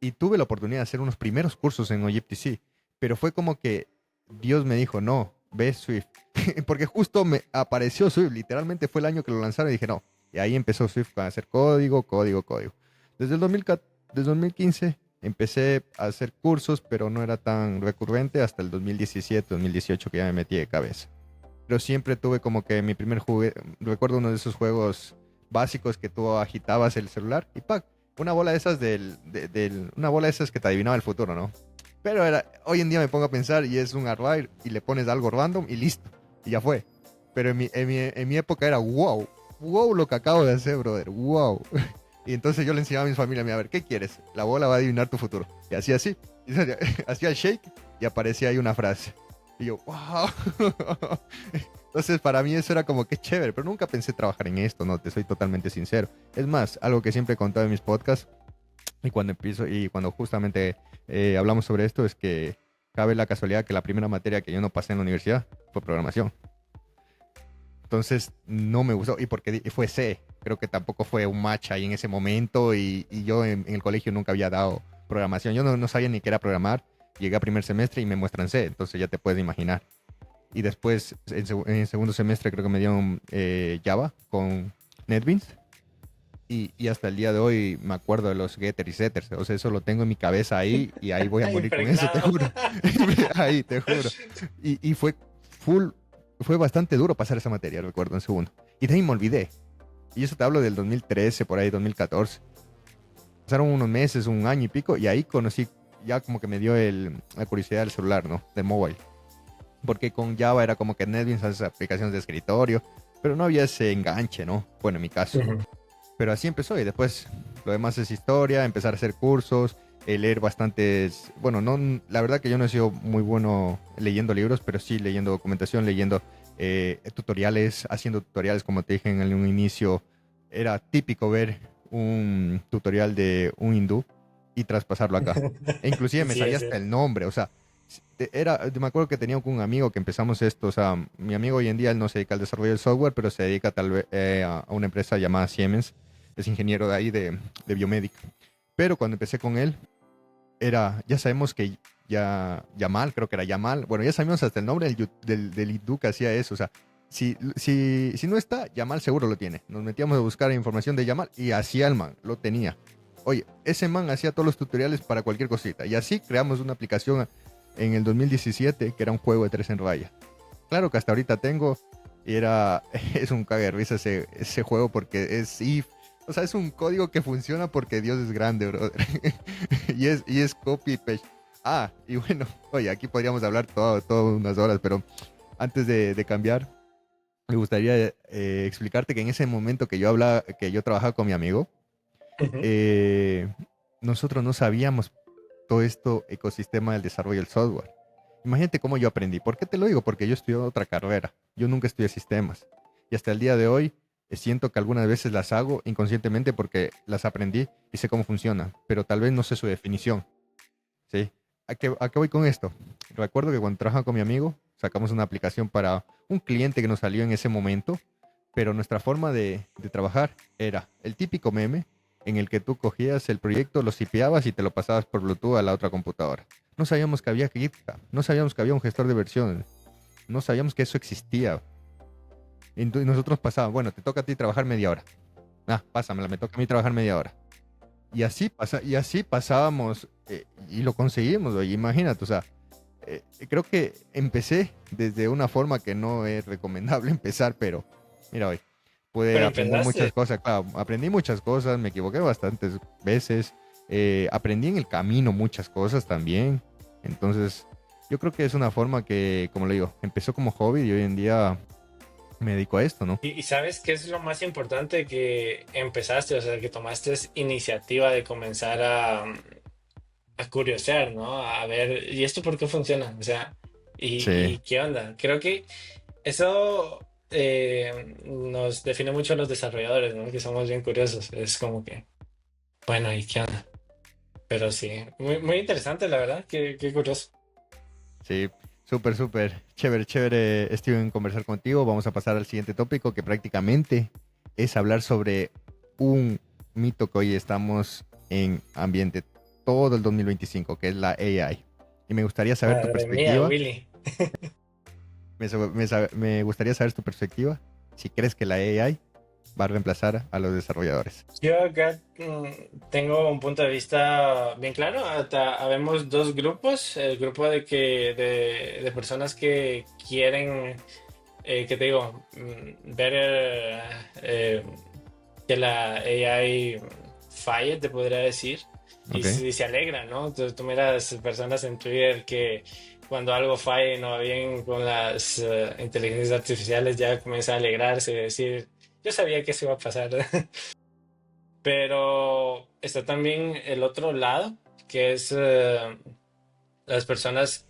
Y tuve la oportunidad de hacer unos primeros cursos en Objective-C. Pero fue como que Dios me dijo, no, ve Swift. Porque justo me apareció Swift. Literalmente fue el año que lo lanzaron y dije, no. Y ahí empezó Swift a hacer código, código, código. Desde el 2014, desde 2015 empecé a hacer cursos, pero no era tan recurrente hasta el 2017, 2018 que ya me metí de cabeza. Pero siempre tuve como que mi primer juguete, recuerdo uno de esos juegos básicos que tú agitabas el celular y ¡pac! Una bola de esas una bola de esas que te adivinaba el futuro, ¿no? Pero hoy en día me pongo a pensar y es un hardware y le pones algo random y listo, y ya fue. Pero en mi época era wow, wow lo que acabo de hacer, brother, wow. Y entonces yo le enseñaba a mi familia, mira, a ver, ¿qué quieres? La bola va a adivinar tu futuro. Y hacía así, y hacía el shake y aparecía ahí una frase. Y yo, wow. Entonces para mí eso era como que chévere, pero nunca pensé trabajar en esto, no, te soy totalmente sincero. Es más, algo que siempre he contado en mis podcasts y cuando empiezo y cuando justamente hablamos sobre esto es que cabe la casualidad que la primera materia que yo no pasé en la universidad fue programación. Entonces no me gustó y porque fue C, creo que tampoco fue un match ahí en ese momento y yo en el colegio nunca había dado programación, yo no sabía ni qué era programar, llegué a primer semestre y me muestran C, entonces ya te puedes imaginar. Y después en el segundo semestre creo que me dieron Java con NetBeans y hasta el día de hoy me acuerdo de los getters y setters, o sea, eso lo tengo en mi cabeza ahí y ahí voy a morir con eso, te Impregnado. juro. Ahí, te juro. Y full, fue bastante duro pasar esa materia, recuerdo, en segundo. Y de ahí me olvidé. Y eso te hablo del 2013, por ahí, 2014. Pasaron unos meses, un año y pico, y ahí conocí, ya como que me dio la curiosidad del celular, ¿no? De mobile. Porque con Java era como que NetBeans hace aplicaciones de escritorio, pero no había ese enganche, ¿no? Bueno, en mi caso. Ujú. Pero así empezó y después lo demás es historia, empezar a hacer cursos, leer bastantes, bueno, no, la verdad que yo no he sido muy bueno leyendo libros, pero sí leyendo documentación, leyendo tutoriales, haciendo tutoriales, como te dije en un inicio, era típico ver un tutorial de un hindú y traspasarlo acá. E inclusive me Sí, sabía es hasta cierto. el nombre, o sea, me acuerdo que tenía un amigo que empezamos esto, o sea, mi amigo hoy en día él no se dedica al desarrollo del software, pero se dedica tal vez a una empresa llamada Siemens, es ingeniero de ahí de biomédica. Pero cuando empecé con él, ya sabemos que Yamal, creo que era Yamal, bueno, ya sabíamos hasta el nombre del hindú que hacía eso, o sea, si no está, Yamal seguro lo tiene. Nos metíamos a buscar información de Yamal y hacía el man, lo tenía. Oye, ese man hacía todos los tutoriales para cualquier cosita. Y así creamos una aplicación en el 2017 que era un juego de tres en raya. Claro que hasta ahorita tengo y es un cague de risa ese juego porque es if. O sea, es un código que funciona porque Dios es grande, brother. y es copy y paste. Ah, y bueno, oye, aquí podríamos hablar todo unas horas, pero antes de cambiar, me gustaría explicarte que en ese momento que yo trabajaba con mi amigo, Ujú. eh, nosotros no sabíamos todo esto ecosistema del desarrollo del software. Imagínate cómo yo aprendí. ¿Por qué te lo digo? Porque yo estudié otra carrera. Yo nunca estudié sistemas. Y hasta el día de hoy siento que algunas veces las hago inconscientemente porque las aprendí y sé cómo funcionan, pero tal vez no sé su definición. ¿Sí? ¿A qué voy con esto? Recuerdo que cuando trabajaba con mi amigo, sacamos una aplicación para un cliente que nos salió en ese momento, pero nuestra forma de trabajar era el típico meme en el que tú cogías el proyecto, lo sipeabas y te lo pasabas por Bluetooth a la otra computadora. No sabíamos que había GitHub, no sabíamos que había un gestor de versiones, no sabíamos que eso existía. Y nosotros pasábamos, bueno, te toca a ti trabajar media hora. Ah, pásamela, me toca a mí trabajar media hora. Y así pasábamos y lo conseguimos, oye, imagínate, o sea, creo que empecé desde una forma que no es recomendable empezar, pero mira hoy, pude Pero aprender muchas empezaste. cosas, claro, aprendí muchas cosas, me equivoqué bastantes veces, aprendí en el camino muchas cosas también, entonces yo creo que es una forma que, como le digo, empezó como hobby y hoy en día me dedico a esto, ¿no? Y sabes qué es lo más importante que empezaste, o sea, que tomaste iniciativa de comenzar a curiosear, ¿no? A ver, ¿y esto por qué funciona? O sea, Sí, y qué onda? Creo que eso nos define mucho a los desarrolladores, ¿no? Que somos bien curiosos. Es como que, bueno, ¿y qué onda? Pero sí, muy, muy interesante, la verdad, qué curioso. sí, súper, súper chévere, chévere, Steven, conversar contigo. Vamos a pasar al siguiente tópico que prácticamente es hablar sobre un mito que hoy estamos en ambiente todo el 2025, que es la AI. Y me gustaría saber tu Madre mía, perspectiva. Willy. Me gustaría saber tu perspectiva. Si crees que la AI va a reemplazar a los desarrolladores. Yo acá tengo un punto de vista bien claro. Habemos dos grupos. El grupo de personas que quieren, ¿qué te digo? Ver eh, que la AI falle, te podría decir. ¿Ok? Y se alegran, ¿no? Tú miras personas en Twitter que cuando algo falla y no va bien con las inteligencias artificiales ya comienza a alegrarse y decir, yo sabía que eso iba a pasar. Pero está también el otro lado, que es las personas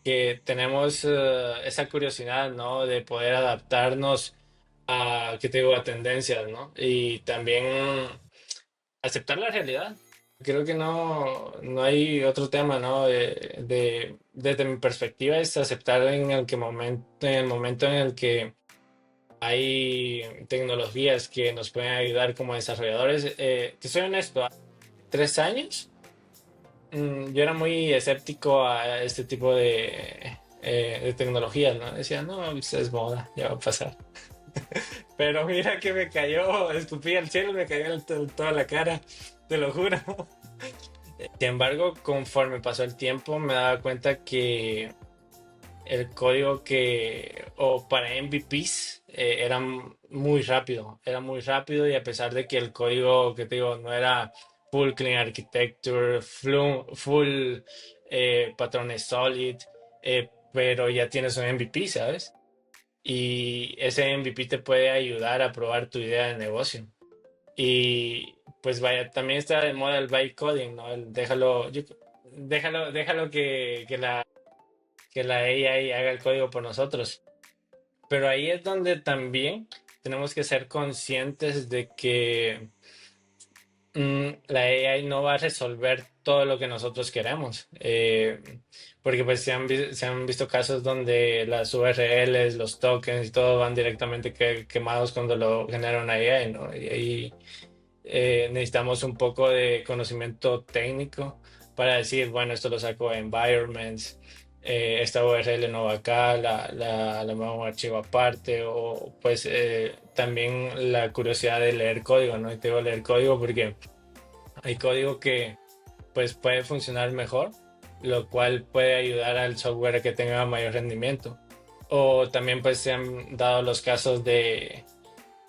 que tenemos esa curiosidad, ¿no? De poder adaptarnos a, ¿qué te digo?, a tendencias, ¿no? Y también aceptar la realidad. Creo que no hay otro tema, ¿no? Desde mi perspectiva es aceptar en el momento en el que hay tecnologías que nos pueden ayudar como desarrolladores. Te soy honesto, hace 3 años yo era muy escéptico a este tipo de tecnologías, ¿no? Decía, no, pues es moda, ya va a pasar. Pero mira que me cayó, escupí al cielo, me cayó toda la cara, te lo juro. Sin embargo, conforme pasó el tiempo, me daba cuenta que el código o para MVPs, era muy rápido y a pesar de que el código, que te digo, no era full clean architecture, full patrones solid, pero ya tienes un MVP, ¿sabes? Y ese MVP te puede ayudar a probar tu idea de negocio. Y pues vaya, también está de moda el byte coding, ¿no? Déjalo que la AI haga el código por nosotros. Pero ahí es donde también tenemos que ser conscientes de que la AI no va a resolver todo lo que nosotros queremos. Porque pues se han visto casos donde las URLs, los tokens y todo van directamente quemados cuando lo genera una AI, ¿no? Y ahí necesitamos un poco de conocimiento técnico para decir, bueno, esto lo saco de environments, esta URL no va acá, la muevo a un archivo aparte, o pues también la curiosidad de leer código, ¿no? Y te digo leer código porque hay código que pues puede funcionar mejor, lo cual puede ayudar al software a que tenga mayor rendimiento. O también pues se han dado los casos de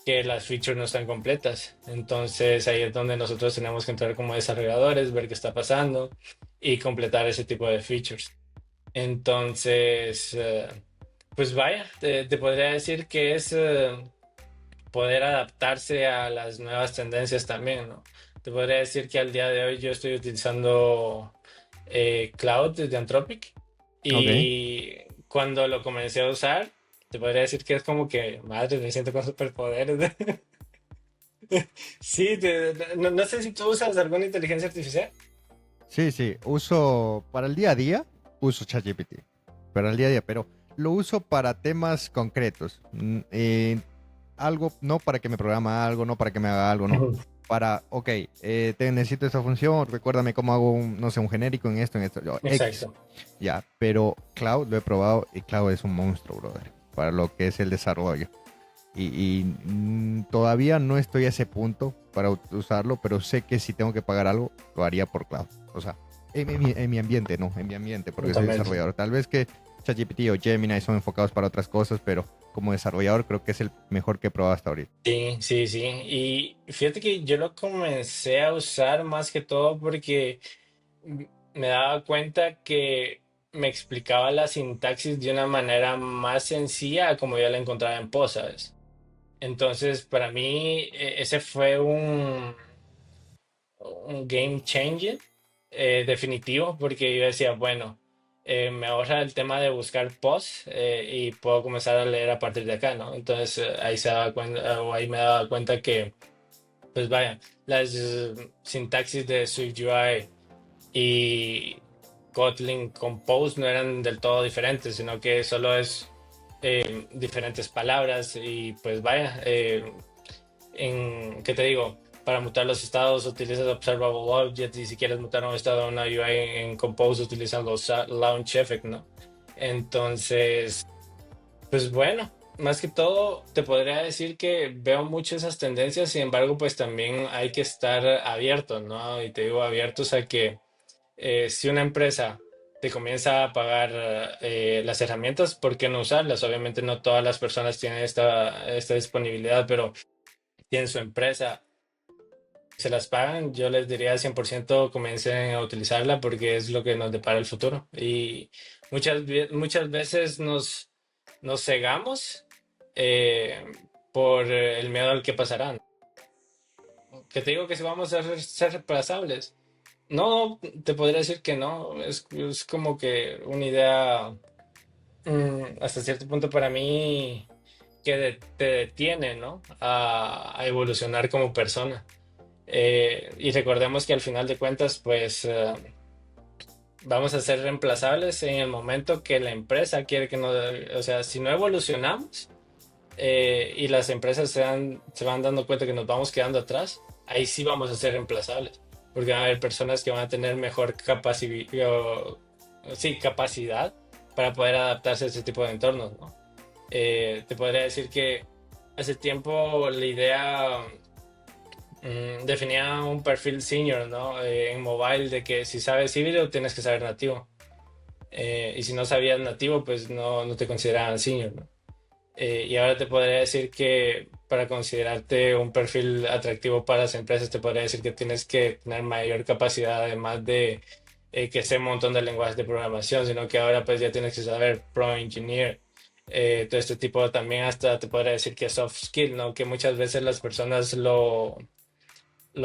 que las features no están completas. Entonces ahí es donde nosotros tenemos que entrar como desarrolladores, ver qué está pasando y completar ese tipo de features. Entonces, pues vaya, te podría decir que es poder adaptarse a las nuevas tendencias también, ¿no? Te podría decir que al día de hoy yo estoy utilizando Cloud de Anthropic Ok. y cuando lo comencé a usar, te podría decir que es como que, madre, me siento con superpoderes. Sí, no sé si tú usas alguna inteligencia artificial. Sí, sí, uso para el día a día, uso ChatGPT. Para el día a día, pero lo uso para temas concretos. Algo, no para que me programa algo, no para que me haga algo, no. Ujú. Para, ok, te necesito esta función, recuérdame cómo hago un, no sé, un genérico en esto, yo, X. Exacto, Ya, pero Cloud lo he probado y Cloud es un monstruo, brother, para lo que es el desarrollo. Todavía no estoy a ese punto para usarlo, pero sé que si tengo que pagar algo, lo haría por cloud. O sea, en mi ambiente, no, en mi ambiente, porque soy totalmente. desarrollador. Tal vez que ChatGPT o Gemini son enfocados para otras cosas, pero como desarrollador creo que es el mejor que he probado hasta ahorita. Sí, sí, sí. Y fíjate que yo lo comencé a usar más que todo porque me daba cuenta que me explicaba la sintaxis de una manera más sencilla a como yo la encontraba en POS, ¿sabes? Entonces, para mí, ese fue un game changer definitivo, porque yo decía, bueno, me ahorra el tema de buscar posts y puedo comenzar a leer a partir de acá, ¿no? Entonces, ahí se daba cuenta, o ahí me daba cuenta que, pues vaya, las sintaxis de SwiftUI y Kotlin Compose no eran del todo diferentes, sino que solo es diferentes palabras y pues vaya, ¿qué te digo? Para mutar los estados utilizas Observable Object y si quieres mutar un estado a una UI en Compose utilizas los Launch Effect, ¿no? Entonces, pues bueno, más que todo te podría decir que veo mucho esas tendencias, sin embargo, pues también hay que estar abiertos, ¿no? Y te digo abiertos a que si una empresa te comienza a pagar las herramientas, ¿por qué no usarlas? Obviamente no todas las personas tienen esta disponibilidad, pero tienen su empresa, se las pagan, yo les diría 100% comiencen a utilizarla porque es lo que nos depara el futuro. Y muchas veces nos cegamos eh, por el miedo al que pasará. Que te digo que si vamos a ser reemplazables. No, te podría decir que no. Es como que una idea hasta cierto punto para mí que te detiene, ¿no? A evolucionar como persona. Y recordemos que al final de cuentas, pues vamos a ser reemplazables en el momento que la empresa quiere que nos... O sea, si no evolucionamos y las empresas se van dando cuenta que nos vamos quedando atrás, ahí sí vamos a ser reemplazables. Porque van a haber personas que van a tener mejor sí, capacidad para poder adaptarse a ese tipo de entornos, ¿no? Te podría decir que hace tiempo la idea definía un perfil senior, ¿no? En mobile de que si sabes híbrido tienes que saber nativo. Y si no sabías nativo, pues no te consideraban senior, ¿no? Y ahora te podría decir que para considerarte un perfil atractivo para las empresas, te podría decir que tienes que tener mayor capacidad, además de que sé un montón de lenguajes de programación, sino que ahora pues ya tienes que saber Pro Engineer. Todo este tipo también hasta te podría decir que soft skill, ¿no? Que muchas veces las personas lo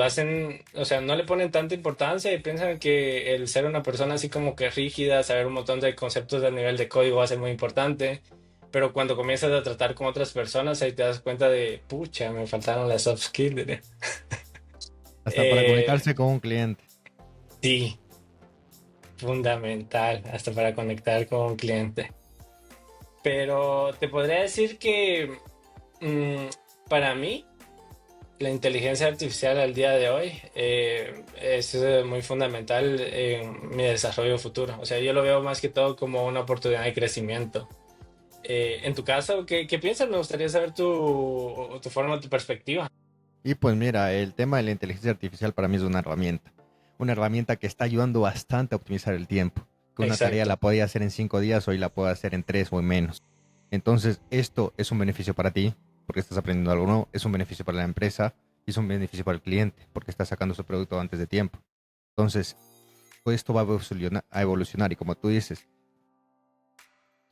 hacen, o sea, no le ponen tanta importancia y piensan que el ser una persona así como que rígida, saber un montón de conceptos a nivel de código va a ser muy importante, pero cuando comienzas a tratar con otras personas ahí te das cuenta de, pucha, me faltaron las soft skills. Hasta para Eh, conectarse con un cliente. sí, fundamental, hasta para conectar con un cliente. Pero te podría decir que mm, para mí, la inteligencia artificial al día de hoy es muy fundamental en mi desarrollo futuro. O sea, yo lo veo más que todo como una oportunidad de crecimiento. En tu caso, ¿qué piensas? Me gustaría saber tu forma, tu perspectiva. Y pues mira, el tema de la inteligencia artificial para mí es una herramienta que está ayudando bastante a optimizar el tiempo. Que una tarea la Exacto, podía hacer en 5 días, hoy la puedo hacer en 3 o en menos. Entonces, esto es un beneficio para ti, porque estás aprendiendo algo nuevo, es un beneficio para la empresa y es un beneficio para el cliente, porque está sacando su producto antes de tiempo. Entonces, pues esto va a evolucionar y como tú dices,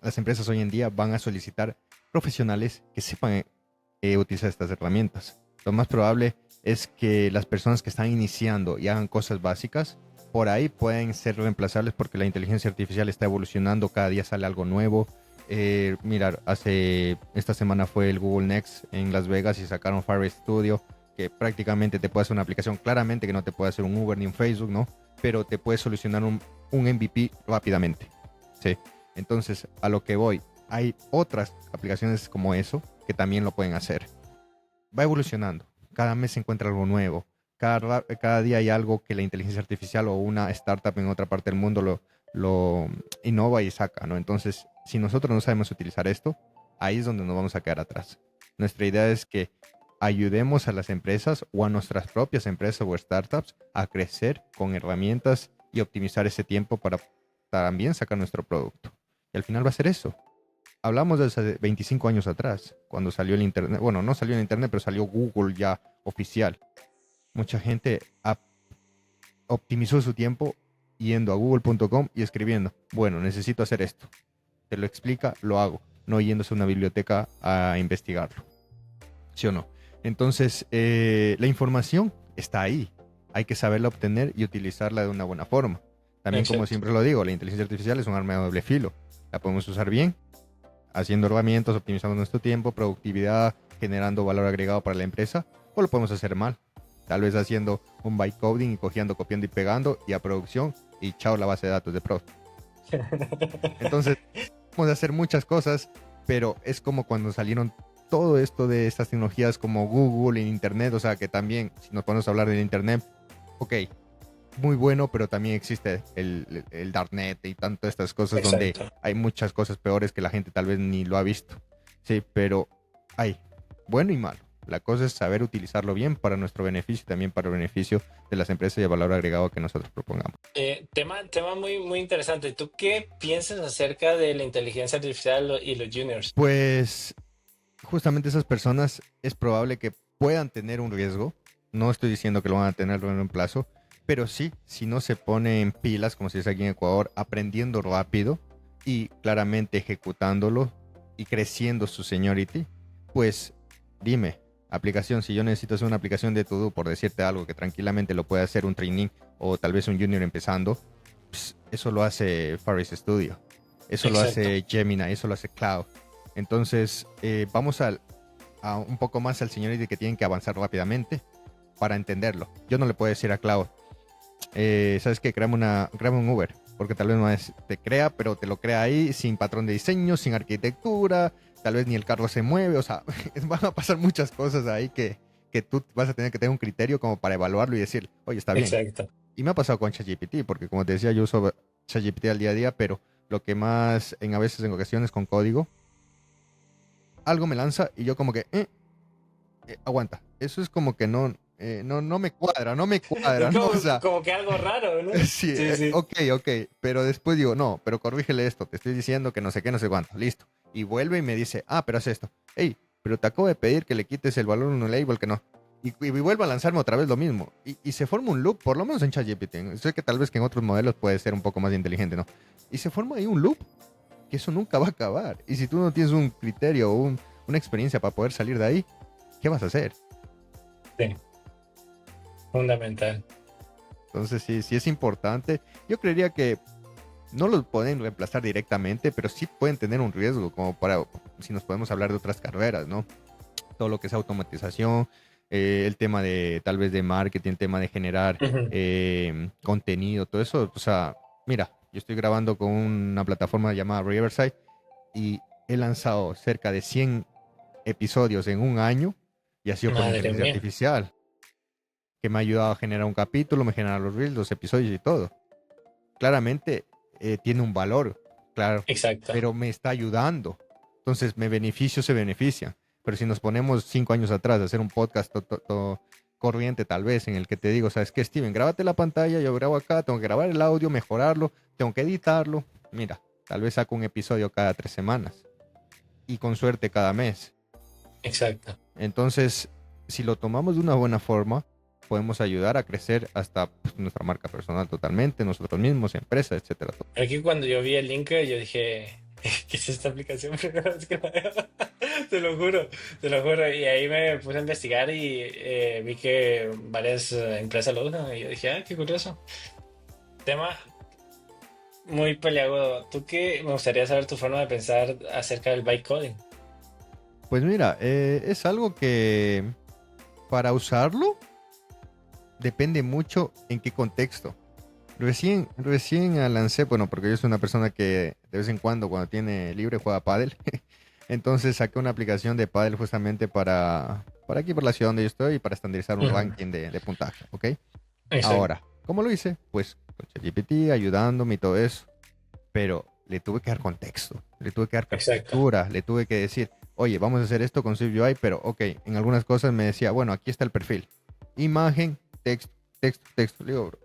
las empresas hoy en día van a solicitar profesionales que sepan utilizar estas herramientas. Lo más probable es que las personas que están iniciando y hagan cosas básicas, por ahí pueden ser reemplazables porque la inteligencia artificial está evolucionando, cada día sale algo nuevo. Mira, esta semana fue el Google Next en Las Vegas y sacaron Fire Studio, que prácticamente te puede hacer una aplicación, claramente que no te puede hacer un Uber ni un Facebook, ¿no? Pero te puede solucionar un MVP rápidamente, ¿sí? Entonces, a lo que voy, hay otras aplicaciones como eso que también lo pueden hacer. Va evolucionando. Cada mes se encuentra algo nuevo. Cada día hay algo que la inteligencia artificial o una startup en otra parte del mundo lo innova y saca, ¿no? Entonces, si nosotros no sabemos utilizar esto, ahí es donde nos vamos a quedar atrás. Nuestra idea es que ayudemos a las empresas o a nuestras propias empresas o startups a crecer con herramientas y optimizar ese tiempo para también sacar nuestro producto. Y al final va a ser eso. Hablamos de hace 25 años atrás, cuando salió el Internet. Bueno, no salió el Internet, pero salió Google ya oficial. Mucha gente optimizó su tiempo yendo a google.com y escribiendo, bueno, necesito hacer esto. Te lo explica, lo hago, no yéndose a una biblioteca a investigarlo. ¿Sí o no? Entonces, la información está ahí. Hay que saberla obtener y utilizarla de una buena forma. También, como Exacto. siempre lo digo, la inteligencia artificial es un arma de doble filo. La podemos usar bien, haciendo herramientas, optimizando nuestro tiempo, productividad, generando valor agregado para la empresa, o lo podemos hacer mal. Tal vez haciendo un bytecoding y copiando y pegando, y a producción, y chao la base de datos de Pro. Entonces, podemos hacer muchas cosas, pero es como cuando salieron todo esto de estas tecnologías como Google en Internet, o sea que también, si nos ponemos a hablar del Internet, ok, muy bueno, pero también existe el Darknet y tantas estas cosas donde Exacto. hay muchas cosas peores que la gente tal vez ni lo ha visto. Sí, pero hay bueno y malo. La cosa es saber utilizarlo bien para nuestro beneficio y también para el beneficio de las empresas y el valor agregado que nosotros propongamos. Tema muy, muy interesante. ¿Tú qué piensas acerca de la inteligencia artificial y los juniors? Pues justamente esas personas es probable que puedan tener un riesgo. No estoy diciendo que lo van a tener en un plazo, pero sí, si no se ponen pilas, como se dice aquí en Ecuador, aprendiendo rápido y claramente ejecutándolo y creciendo su seniority, pues dime, aplicación, si yo necesito hacer una aplicación de todo por decirte algo que tranquilamente lo puede hacer un trainee o tal vez un junior empezando, pues eso lo hace Faris Studio, eso lo Exacto. hace Gemini, eso lo hace Cloud. Entonces, vamos a un poco más al señorito que tienen que avanzar rápidamente para entenderlo. Yo no le puedo decir a Cloud, ¿sabes qué? Créame un Uber, porque tal vez no es, te crea, pero te lo crea ahí sin patrón de diseño, sin arquitectura, tal vez ni el carro se mueve, o sea, van a pasar muchas cosas ahí que tú vas a tener que tener un criterio como para evaluarlo y decir, oye, está bien. Exacto. Y me ha pasado con ChatGPT, porque como te decía, yo uso ChatGPT al día a día, pero lo que más a veces en ocasiones con código, algo me lanza y yo como que, aguanta. Eso es como que no me cuadra, no me Es cuadra, ¿no? O como, sea, como que algo raro, ¿no? sí, Sí, sí. ok, ok. Pero después digo, no, pero corrígele esto. Te estoy diciendo que no sé qué, no sé cuánto. Listo. Y vuelve y me dice, pero haz esto. Hey, pero te acabo de pedir que le quites el valor en un label que no. Y vuelve a lanzarme otra vez lo mismo. Y se forma un loop, por lo menos en ChatGPT. Sé que tal vez que en otros modelos puede ser un poco más inteligente, ¿no? Y se forma ahí un loop que eso nunca va a acabar. Y si tú no tienes un criterio o una experiencia para poder salir de ahí, ¿qué vas a hacer? Sí, fundamental. Entonces sí, sí es importante. Yo creería que no los pueden reemplazar directamente, pero sí pueden tener un riesgo, como para, si nos podemos hablar de otras carreras, ¿no? Todo lo que es automatización, el tema de tal vez de marketing, el tema de generar Ujú. contenido, todo eso. O sea, mira, yo estoy grabando con una plataforma llamada Riverside y he lanzado cerca de 100 episodios en un año y ha sido por Madre inteligencia mía. artificial, que me ha ayudado a generar un capítulo, me genera los reels, los episodios y todo. Claramente tiene un valor, claro, Exacto. pero me está ayudando. Entonces, me beneficio, se beneficia. Pero si nos ponemos 5 años atrás a hacer un podcast corriente, tal vez, en el que te digo, ¿sabes qué, Steven? Grábate la pantalla, yo grabo acá, tengo que grabar el audio, mejorarlo, tengo que editarlo. Mira, tal vez saco un episodio cada 3 semanas y con suerte cada mes. Exacto. Entonces, si lo tomamos de una buena forma, podemos ayudar a crecer hasta pues, nuestra marca personal totalmente, nosotros mismos, empresa, etcétera. Aquí cuando yo vi el link, yo dije, ¿qué es esta aplicación? Primera vez que la veo. Te lo juro, te lo juro. Y ahí me puse a investigar y vi que varias empresas lo usan. Y yo dije, qué curioso. Tema muy peleagudo. ¿Tú qué? Me gustaría saber tu forma de pensar acerca del bytecoding. Pues mira, es algo que para usarlo depende mucho en qué contexto. Recién lancé, bueno, porque yo soy una persona que de vez en cuando tiene libre, juega pádel. Entonces saqué una aplicación de pádel justamente para aquí, por la ciudad donde yo estoy, y para estandarizar un Ujú. ranking de puntaje, ¿ok? Exacto, Ahora, ¿cómo lo hice? Pues con ChatGPT, ayudándome y todo eso. Pero le tuve que dar contexto, le tuve que dar exacto. captura, le tuve que decir, oye, vamos a hacer esto con SwiftUI, pero ok, en algunas cosas me decía, bueno, aquí está el perfil. Imagen, texto, texto, texto. Le digo, bro,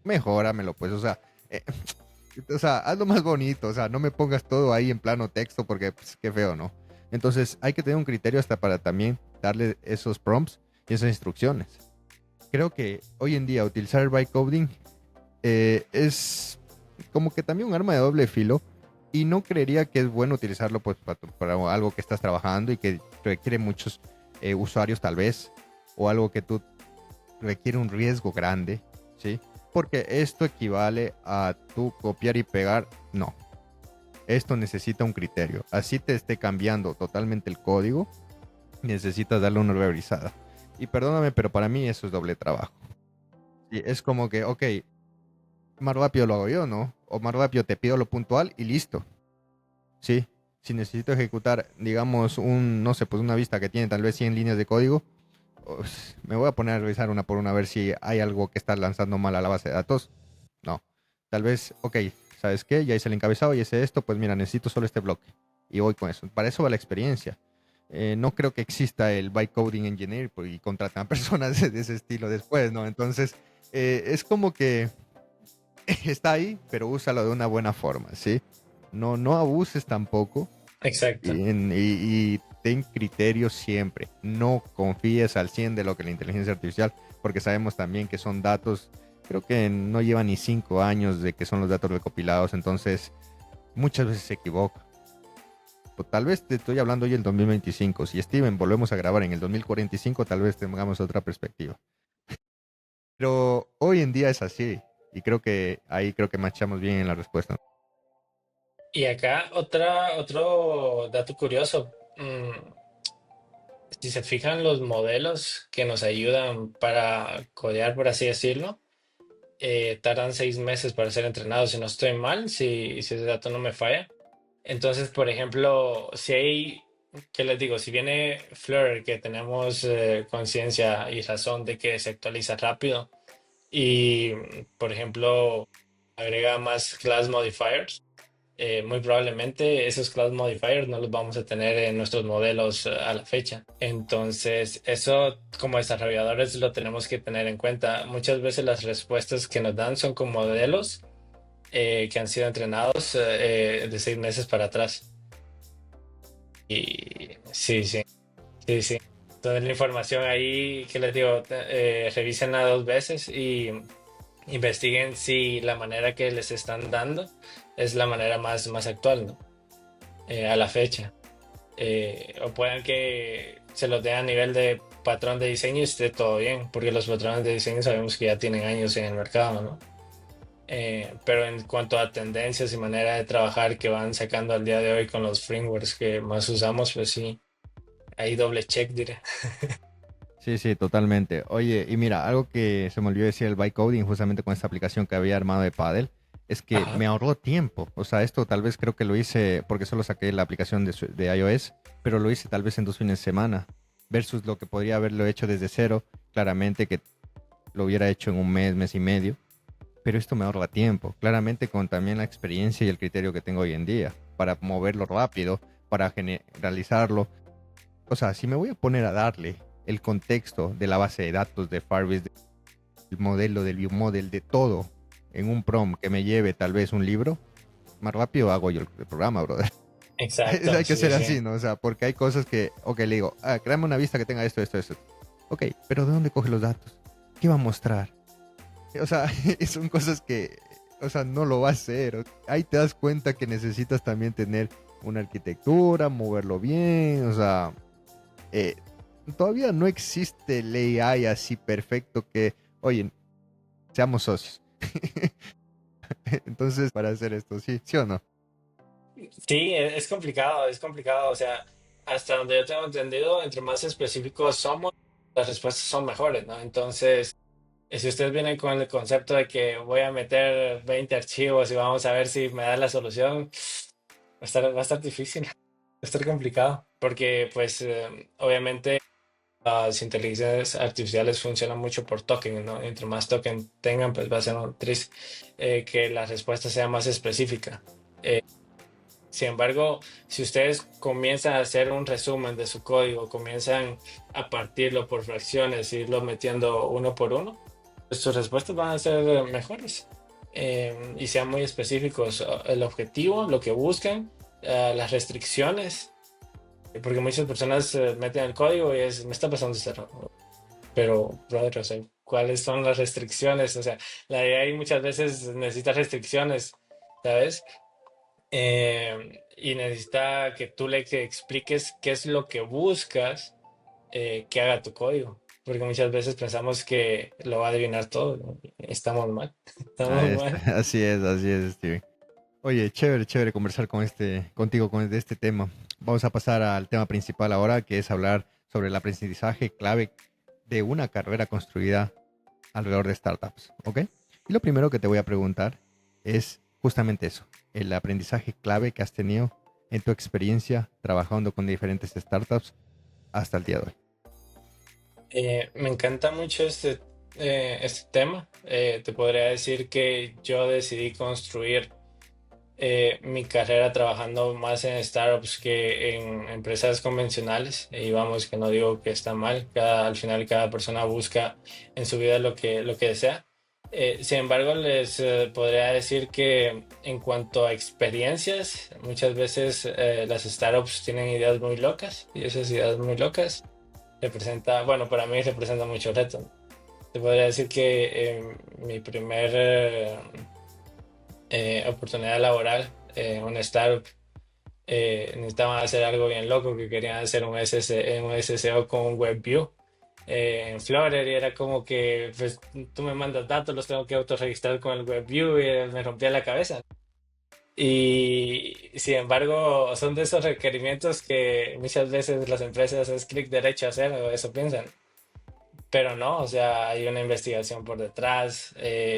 mejóramelo, pues, o sea, hazlo más bonito, o sea, no me pongas todo ahí en plano texto porque pues, qué feo, ¿no? Entonces hay que tener un criterio hasta para también darle esos prompts y esas instrucciones. Creo que hoy en día utilizar el bytecoding es como que también un arma de doble filo y no creería que es bueno utilizarlo pues para algo que estás trabajando y que requiere muchos usuarios tal vez, o algo que tú requiere un riesgo grande, ¿sí? Porque esto equivale a tú copiar y pegar, no. Esto necesita un criterio. Así te esté cambiando totalmente el código, necesitas darle una revisada. Y perdóname, pero para mí eso es doble trabajo. Y es como que, ok, más rápido lo hago yo, ¿no? O más rápido te pido lo puntual y listo. Sí. Si necesito ejecutar, digamos, no sé, pues una vista que tiene tal vez 100 líneas de código, pues, me voy a poner a revisar una por una a ver si hay algo que está lanzando mal a la base de datos. No. Tal vez, ok, ¿sabes qué? Ya hice el encabezado y hice esto, pues mira, necesito solo este bloque. Y voy con eso. Para eso va la experiencia. No creo que exista el bytecoding engineer pues, y contratan a personas de ese estilo después, ¿no? Entonces, es como que está ahí, pero úsalo de una buena forma, ¿sí? No abuses tampoco Exacto. y ten criterio siempre. No confíes al 100 de lo que la inteligencia artificial, porque sabemos también que son datos, creo que no llevan ni 5 años de que son los datos recopilados, entonces muchas veces se equivoca. Pues, tal vez te estoy hablando hoy el 2025. Si Steven volvemos a grabar en el 2045, tal vez tengamos otra perspectiva. Pero hoy en día es así. Y creo que ahí creo que machamos bien en la respuesta. Y acá otro dato curioso. Si se fijan los modelos que nos ayudan para codear, por así decirlo, tardan 6 meses para ser entrenados, si no estoy mal, si ese dato no me falla. Entonces, por ejemplo, si hay, ¿qué les digo? Si viene Fleur, que tenemos conciencia y razón de que se actualiza rápido y, por ejemplo, agrega más class modifiers, muy probablemente esos class modifiers no los vamos a tener en nuestros modelos a la fecha. Entonces, eso como desarrolladores lo tenemos que tener en cuenta. Muchas veces las respuestas que nos dan son con modelos que han sido entrenados de 6 meses para atrás. Y sí, sí, sí, sí. Toda la información ahí que les digo, revísenla 2 veces y investiguen si la manera que les están dando es la manera más actual, ¿no? A la fecha. O puedan que se los dé a nivel de patrón de diseño y esté todo bien, porque los patrones de diseño sabemos que ya tienen años en el mercado, ¿no? Pero en cuanto a tendencias y manera de trabajar que van sacando al día de hoy con los frameworks que más usamos, pues sí, ahí doble check diré. Sí, sí, totalmente. Oye, y mira, algo que se me olvidó decir el bytecoding justamente con esta aplicación que había armado de Paddle, es que Ajá. me ahorró tiempo. O sea, esto tal vez creo que lo hice porque solo saqué la aplicación de iOS, pero lo hice tal vez en 2 fines de semana, versus lo que podría haberlo hecho desde cero, claramente que lo hubiera hecho en un mes, mes y medio. Pero esto me ahorra tiempo, claramente con también la experiencia y el criterio que tengo hoy en día, para moverlo rápido, para generalizarlo. O sea, si me voy a poner a darle el contexto de la base de datos de Firebase, del modelo, del viewmodel, de todo, en un prompt que me lleve tal vez un libro, más rápido hago yo el programa, brother. Exacto, Hay que sí, ser sí. así, ¿no? O sea, porque hay cosas que, ok, le digo, créame una vista que tenga esto, esto, esto. Ok, pero ¿de dónde coge los datos? ¿Qué va a mostrar? O sea, son cosas que, o sea, no lo va a hacer. Ahí te das cuenta que necesitas también tener una arquitectura, moverlo bien, o sea, eh, todavía no existe el AI así perfecto que, oye, seamos socios. Entonces, para hacer esto, sí, sí o no. Sí, es complicado, es complicado. O sea, hasta donde yo tengo entendido, entre más específicos somos, las respuestas son mejores, ¿no? Entonces, si ustedes vienen con el concepto de que voy a meter 20 archivos y vamos a ver si me da la solución, va a estar difícil, va a estar complicado, porque pues obviamente las inteligencias artificiales funcionan mucho por token, ¿no? Entre más token tengan, pues va a ser un tris que la respuesta sea más específica. Eh, Sin embargo, si ustedes comienzan a hacer un resumen de su código, comienzan a partirlo por fracciones, irlo metiendo uno por uno, pues sus respuestas van a ser mejores y sean muy específicos. El objetivo, lo que buscan, las restricciones, porque muchas personas meten el código y me está pasando esto, pero, brother, o sea, cuáles son las restricciones. O sea, la IA ahí muchas veces necesita restricciones, ¿sabes? Y necesita que tú le que expliques qué es lo que buscas que haga tu código. Porque muchas veces pensamos que lo va a adivinar todo, ¿no? Estamos mal, Ah, estamos mal. así es, Steven. Oye, chévere, chévere conversar contigo de este tema. Vamos a pasar al tema principal ahora, que es hablar sobre el aprendizaje clave de una carrera construida alrededor de startups, ¿ok? Y lo primero que te voy a preguntar es justamente eso, el aprendizaje clave que has tenido en tu experiencia trabajando con diferentes startups hasta el día de hoy. Me encanta mucho este tema. Te podría decir que yo decidí construir mi carrera trabajando más en startups que en empresas convencionales. Y vamos, que no digo que está mal. Al final cada persona busca en su vida lo que desea. Sin embargo, les podría decir que en cuanto a experiencias, muchas veces las startups tienen ideas muy locas y esas ideas muy locas bueno, para mí representa mucho reto. Te podría decir que mi primer oportunidad laboral en una startup necesitaban hacer algo bien loco, que querían hacer un SSO con un WebView en Flutter y era como que pues, tú me mandas datos, los tengo que autorregistrar con el WebView y me rompía la cabeza. Y sin embargo, son de esos requerimientos que muchas veces las empresas es clic derecho a hacer, o eso piensan. Pero no, o sea, hay una investigación por detrás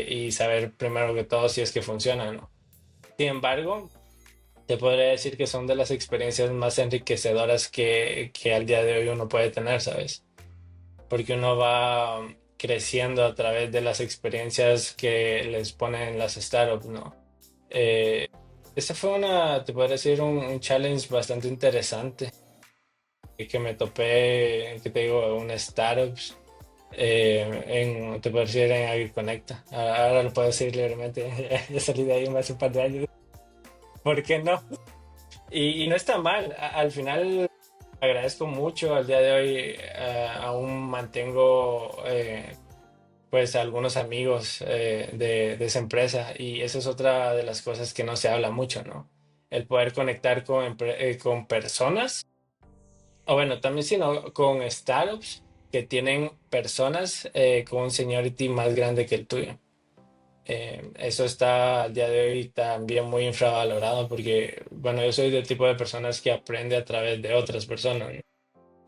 y saber primero que todo si es que funciona, ¿no? Sin embargo, te podría decir que son de las experiencias más enriquecedoras que al día de hoy uno puede tener, ¿sabes? Porque uno va creciendo a través de las experiencias que les ponen las startups, ¿no? Eh, Esta fue te podría decir, un challenge bastante interesante que me topé, que te digo, un startups te puedo decir en AgriConnecta. Ahora lo puedo decir libremente. Ya salí de ahí hace un par de años. ¿Por qué no? Y no está mal. Al final agradezco mucho. Al día de hoy aún mantengo pues algunos amigos de esa empresa y esa es otra de las cosas que no se habla mucho, ¿no? El poder conectar con personas o bueno, también sino con startups que tienen personas con un seniority más grande que el tuyo. Eso está al día de hoy también muy infravalorado porque, bueno, yo soy del tipo de personas que aprende a través de otras personas, ¿no?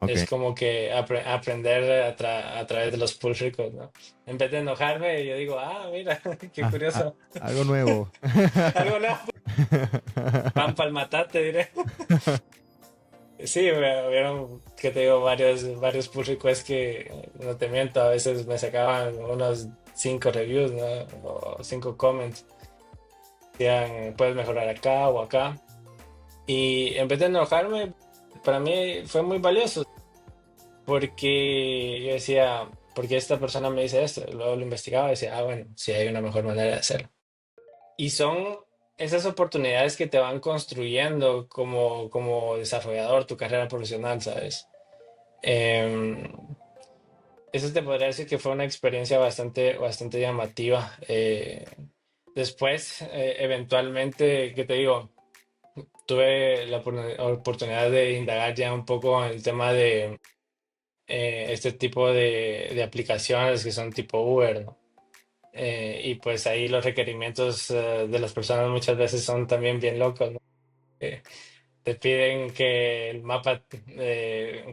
Ok. Es como que aprender a través de los pull requests, ¿no? En vez de enojarme, yo digo, mira, qué Ah, curioso. algo nuevo. Algo no, pan pa'l matate, diré. Sí, hubieron, que te digo, varios pull requests que, no te miento, a veces me sacaban unos 5 reviews, ¿no? O 5 comments. Decían, puedes mejorar acá o acá. Y en vez de enojarme, para mí fue muy valioso, porque yo decía, ¿por qué esta persona me dice esto? Luego lo investigaba y decía, bueno, sí hay una mejor manera de hacerlo. Y son esas oportunidades que te van construyendo como desarrollador, tu carrera profesional, ¿sabes? Em, Eso te podría decir que fue una experiencia bastante llamativa. Después, eventualmente, ¿qué te digo? Tuve la oportunidad de indagar ya un poco en el tema de este tipo de aplicaciones que son tipo Uber, ¿no? Y pues ahí los requerimientos de las personas muchas veces son también bien locos, ¿no? Eh, Te piden que el mapa,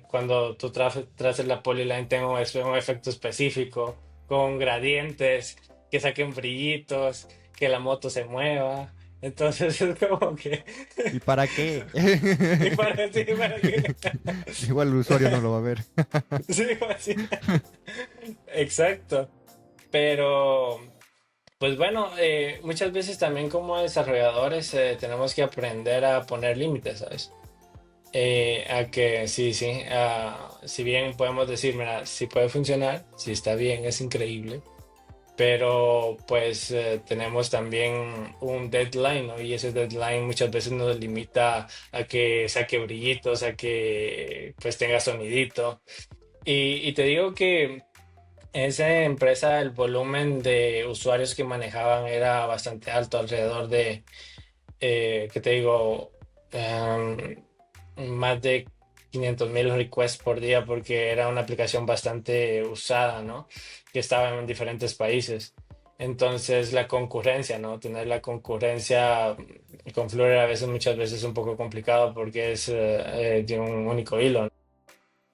cuando tú traces la polyline, tenga un efecto específico, con gradientes, que saquen brillitos, que la moto se mueva. Entonces es como que... ¿Y para qué? ¿Y para ti, para qué? Igual el usuario no lo va a ver. Sí, así. Exacto. Pero, pues bueno, muchas veces también como desarrolladores tenemos que aprender a poner límites, ¿sabes? A que sí, sí, si bien podemos decir, mira, si puede funcionar, si está bien, es increíble, pero pues tenemos también un deadline, ¿no? Y ese deadline muchas veces nos limita a que saque brillitos, a que pues tenga sonidito. Y te digo que esa empresa el volumen de usuarios que manejaban era bastante alto, alrededor de, ¿qué te digo? Em, Más de 500.000 requests por día porque era una aplicación bastante usada, ¿no? Que estaba en diferentes países. Entonces la concurrencia, ¿no? Tener la concurrencia con Flutter a veces, muchas veces es un poco complicado porque es de un único hilo, ¿no?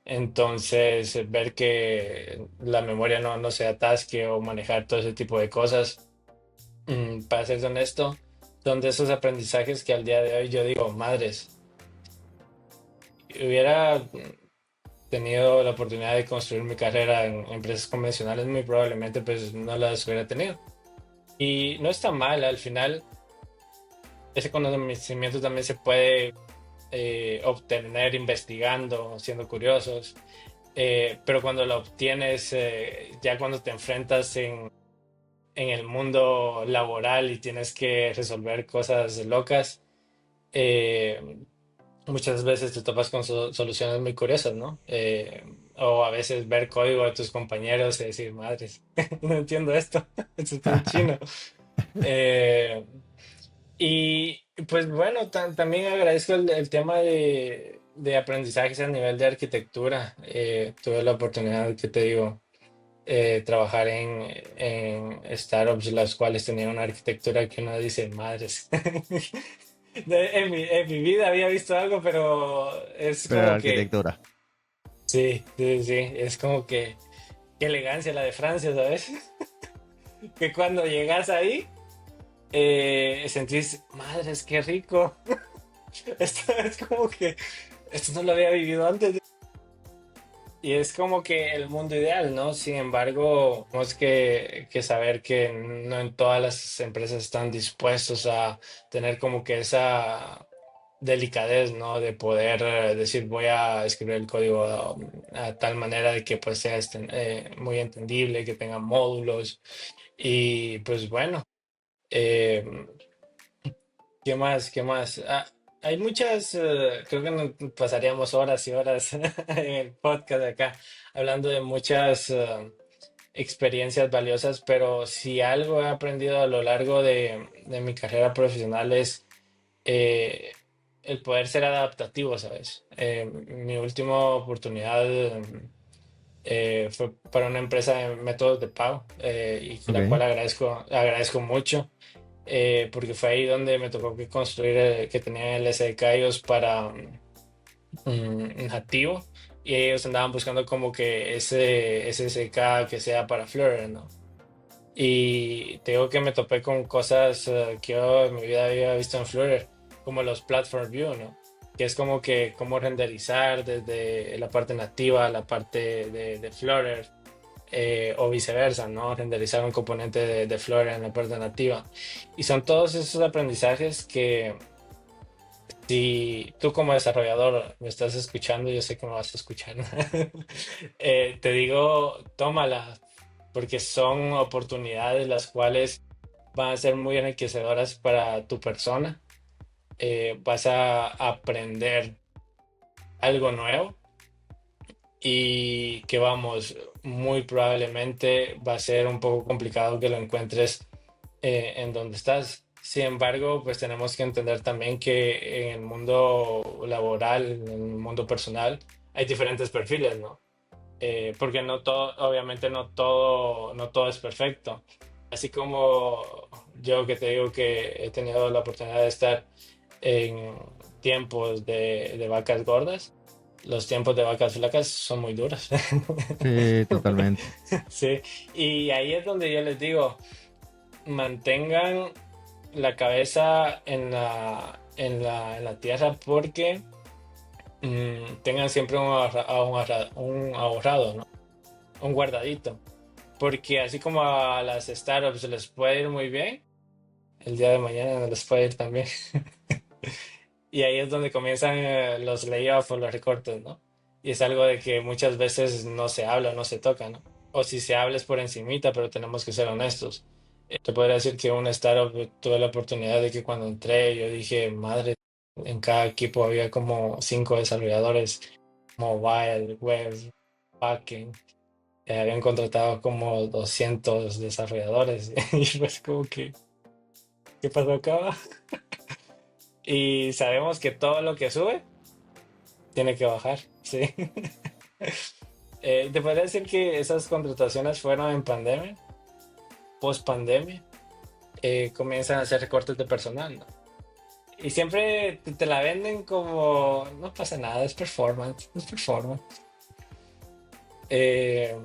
Entonces ver que la memoria no se atasque o manejar todo ese tipo de cosas, para ser honesto, son de esos aprendizajes que al día de hoy yo digo, madres, hubiera tenido la oportunidad de construir mi carrera en empresas convencionales, muy probablemente pues no las hubiera tenido. Y no está mal, al final ese conocimiento también se puede obtener investigando, siendo curiosos, pero cuando lo obtienes, ya cuando te enfrentas en el mundo laboral y tienes que resolver cosas locas, eh, muchas veces te topas con soluciones muy curiosas, ¿no? O a veces ver código de tus compañeros y decir, madres, no entiendo esto, esto está en chino. Eh, y pues bueno, también agradezco el tema de aprendizajes a nivel de arquitectura. Tuve la oportunidad, que te digo, trabajar en startups las cuales tenían una arquitectura que uno dice, madres. En mi vida había visto algo, pero es Pero la como que, arquitectura. sí, sí, sí, es como que, qué elegancia la de Francia, ¿sabes? Que cuando llegas ahí, sentís, madres, qué rico. Esto es como que, esto no lo había vivido antes. Y es como que el mundo ideal, ¿no? Sin embargo, tenemos que saber que no en todas las empresas están dispuestos a tener como que esa delicadez, ¿no? De poder decir, voy a escribir el código a tal manera de que pues sea muy entendible, que tenga módulos. Y pues bueno, eh, ¿qué más? ¿Qué más? Hay muchas, creo que nos pasaríamos horas y horas en el podcast acá, hablando de muchas experiencias valiosas, pero si algo he aprendido a lo largo de mi carrera profesional es eh, el poder ser adaptativo, ¿sabes? Mi última oportunidad fue para una empresa de métodos de pago, y la Ok. cual agradezco mucho, porque fue ahí donde me tocó que construir, que tenían el SDK ellos para nativo, y ellos andaban buscando como que ese SDK que sea para Flutter, ¿no? Y te digo que me topé con cosas que yo en mi vida había visto en Flutter, como los Platform View, ¿no? Que es como que cómo renderizar desde la parte nativa a la parte de Flutter, o viceversa, ¿no? Renderizar un componente de Flutter en la parte nativa. Y son todos esos aprendizajes que, si tú como desarrollador me estás escuchando, yo sé que me vas a escuchar, te digo, tómala, porque son oportunidades las cuales van a ser muy enriquecedoras para tu persona. Vas a aprender algo nuevo y que vamos, muy probablemente va a ser un poco complicado que lo encuentres en donde estás. Sin embargo, pues tenemos que entender también que en el mundo laboral, en el mundo personal, hay diferentes perfiles, ¿no? Porque no todo, obviamente no todo es perfecto. Así como yo, que te digo que he tenido la oportunidad de estar en tiempos de vacas gordas, los tiempos de vacas flacas son muy duros. Sí, totalmente. Sí, y ahí es donde yo les digo, mantengan la cabeza en la tierra, porque tengan siempre un ahorrado, ¿no? Un guardadito. Porque así como a las startups les puede ir muy bien, el día de mañana no les puede ir también. Y ahí es donde comienzan los layoffs o los recortes, ¿no? Y es algo de que muchas veces no se habla, no se toca, ¿no? O si se habla es por encimita, pero tenemos que ser honestos. Te podría decir que una startup, tuve la oportunidad de que cuando entré yo dije, madre, en cada equipo había como 5 desarrolladores, mobile, web, backend. Habían contratado como 200 desarrolladores y pues como que, ¿qué pasó acá? Y sabemos que todo lo que sube tiene que bajar, sí. ¿Te podría decir que esas contrataciones fueron en pandemia? Post pandemia, comienzan a hacer recortes de personal, ¿no? Y siempre te la venden como, no pasa nada, es performance, es performance. Eh,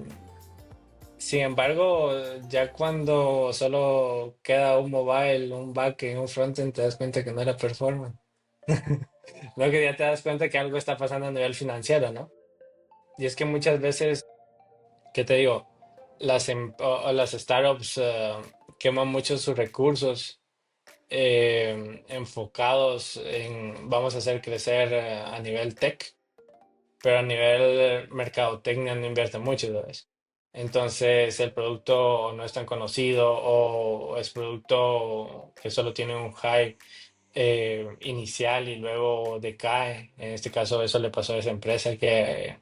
Sin embargo, ya cuando solo queda un mobile, un backend, un frontend, te das cuenta que no era performance. No, que ya te das cuenta que algo está pasando a nivel financiero, ¿no? Y es que muchas veces, ¿qué te digo? O las startups queman mucho sus recursos enfocados en vamos a hacer crecer a nivel tech, pero a nivel mercadotecnia no invierte mucho, ¿sabes? Entonces el producto no es tan conocido o es producto que solo tiene un hype inicial y luego decae. En este caso eso le pasó a esa empresa que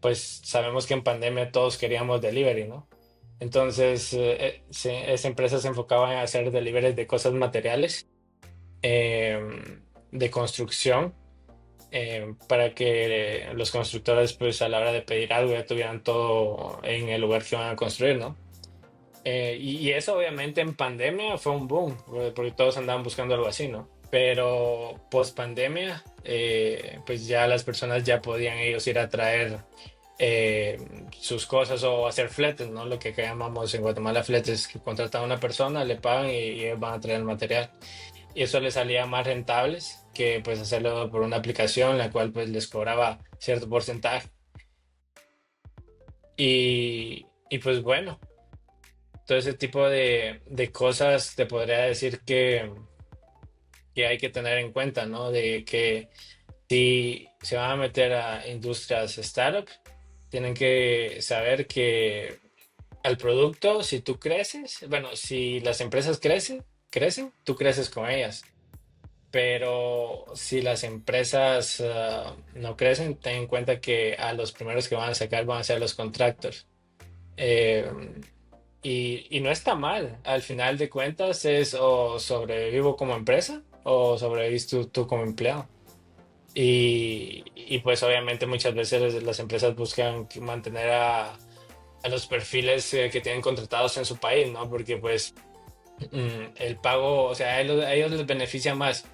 pues sabemos que en pandemia todos queríamos delivery, ¿no? Entonces esa empresa se enfocaba en hacer deliveries de cosas materiales, eh, de construcción para que los constructores, pues a la hora de pedir algo, ya tuvieran todo en el lugar que van a construir, ¿no? Y eso obviamente en pandemia fue un boom, porque todos andaban buscando algo así, ¿no? Pero post pandemia, pues ya las personas ya podían ellos ir a traer eh, sus cosas o hacer fletes, ¿no? Lo que acá llamamos en Guatemala fletes, que contratan a una persona, le pagan y ellos van a traer el material y eso les salía más rentables que pues hacerlo por una aplicación la cual pues les cobraba cierto porcentaje y pues bueno, todo ese tipo de cosas te podría decir que hay que tener en cuenta, ¿no? De que si se van a meter a industrias startup, tienen que saber que al producto, si tú creces, bueno, si las empresas crecen, tú creces con ellas. Pero si las empresas no crecen, ten en cuenta que a los primeros que van a sacar van a ser los contractors. Eh, y no está mal. Al final de cuentas es o sobrevivo como empresa o sobrevives tú como empleado. Y pues obviamente muchas veces las empresas buscan mantener a los perfiles que tienen contratados en su país, ¿no? Porque pues el pago, o sea, a ellos les beneficia más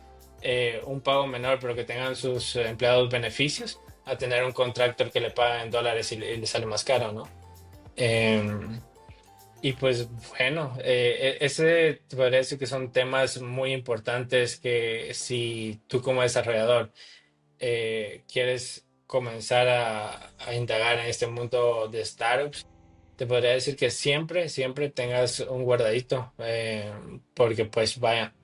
un pago menor, pero que tengan sus empleados beneficios, a tener un contractor que le paga en dólares y le sale más caro, ¿no? Em, y pues bueno, ese te podría decir que son temas muy importantes que si tú como desarrollador quieres comenzar a indagar en este mundo de startups, te podría decir que siempre, siempre tengas un guardadito, porque pues vaya,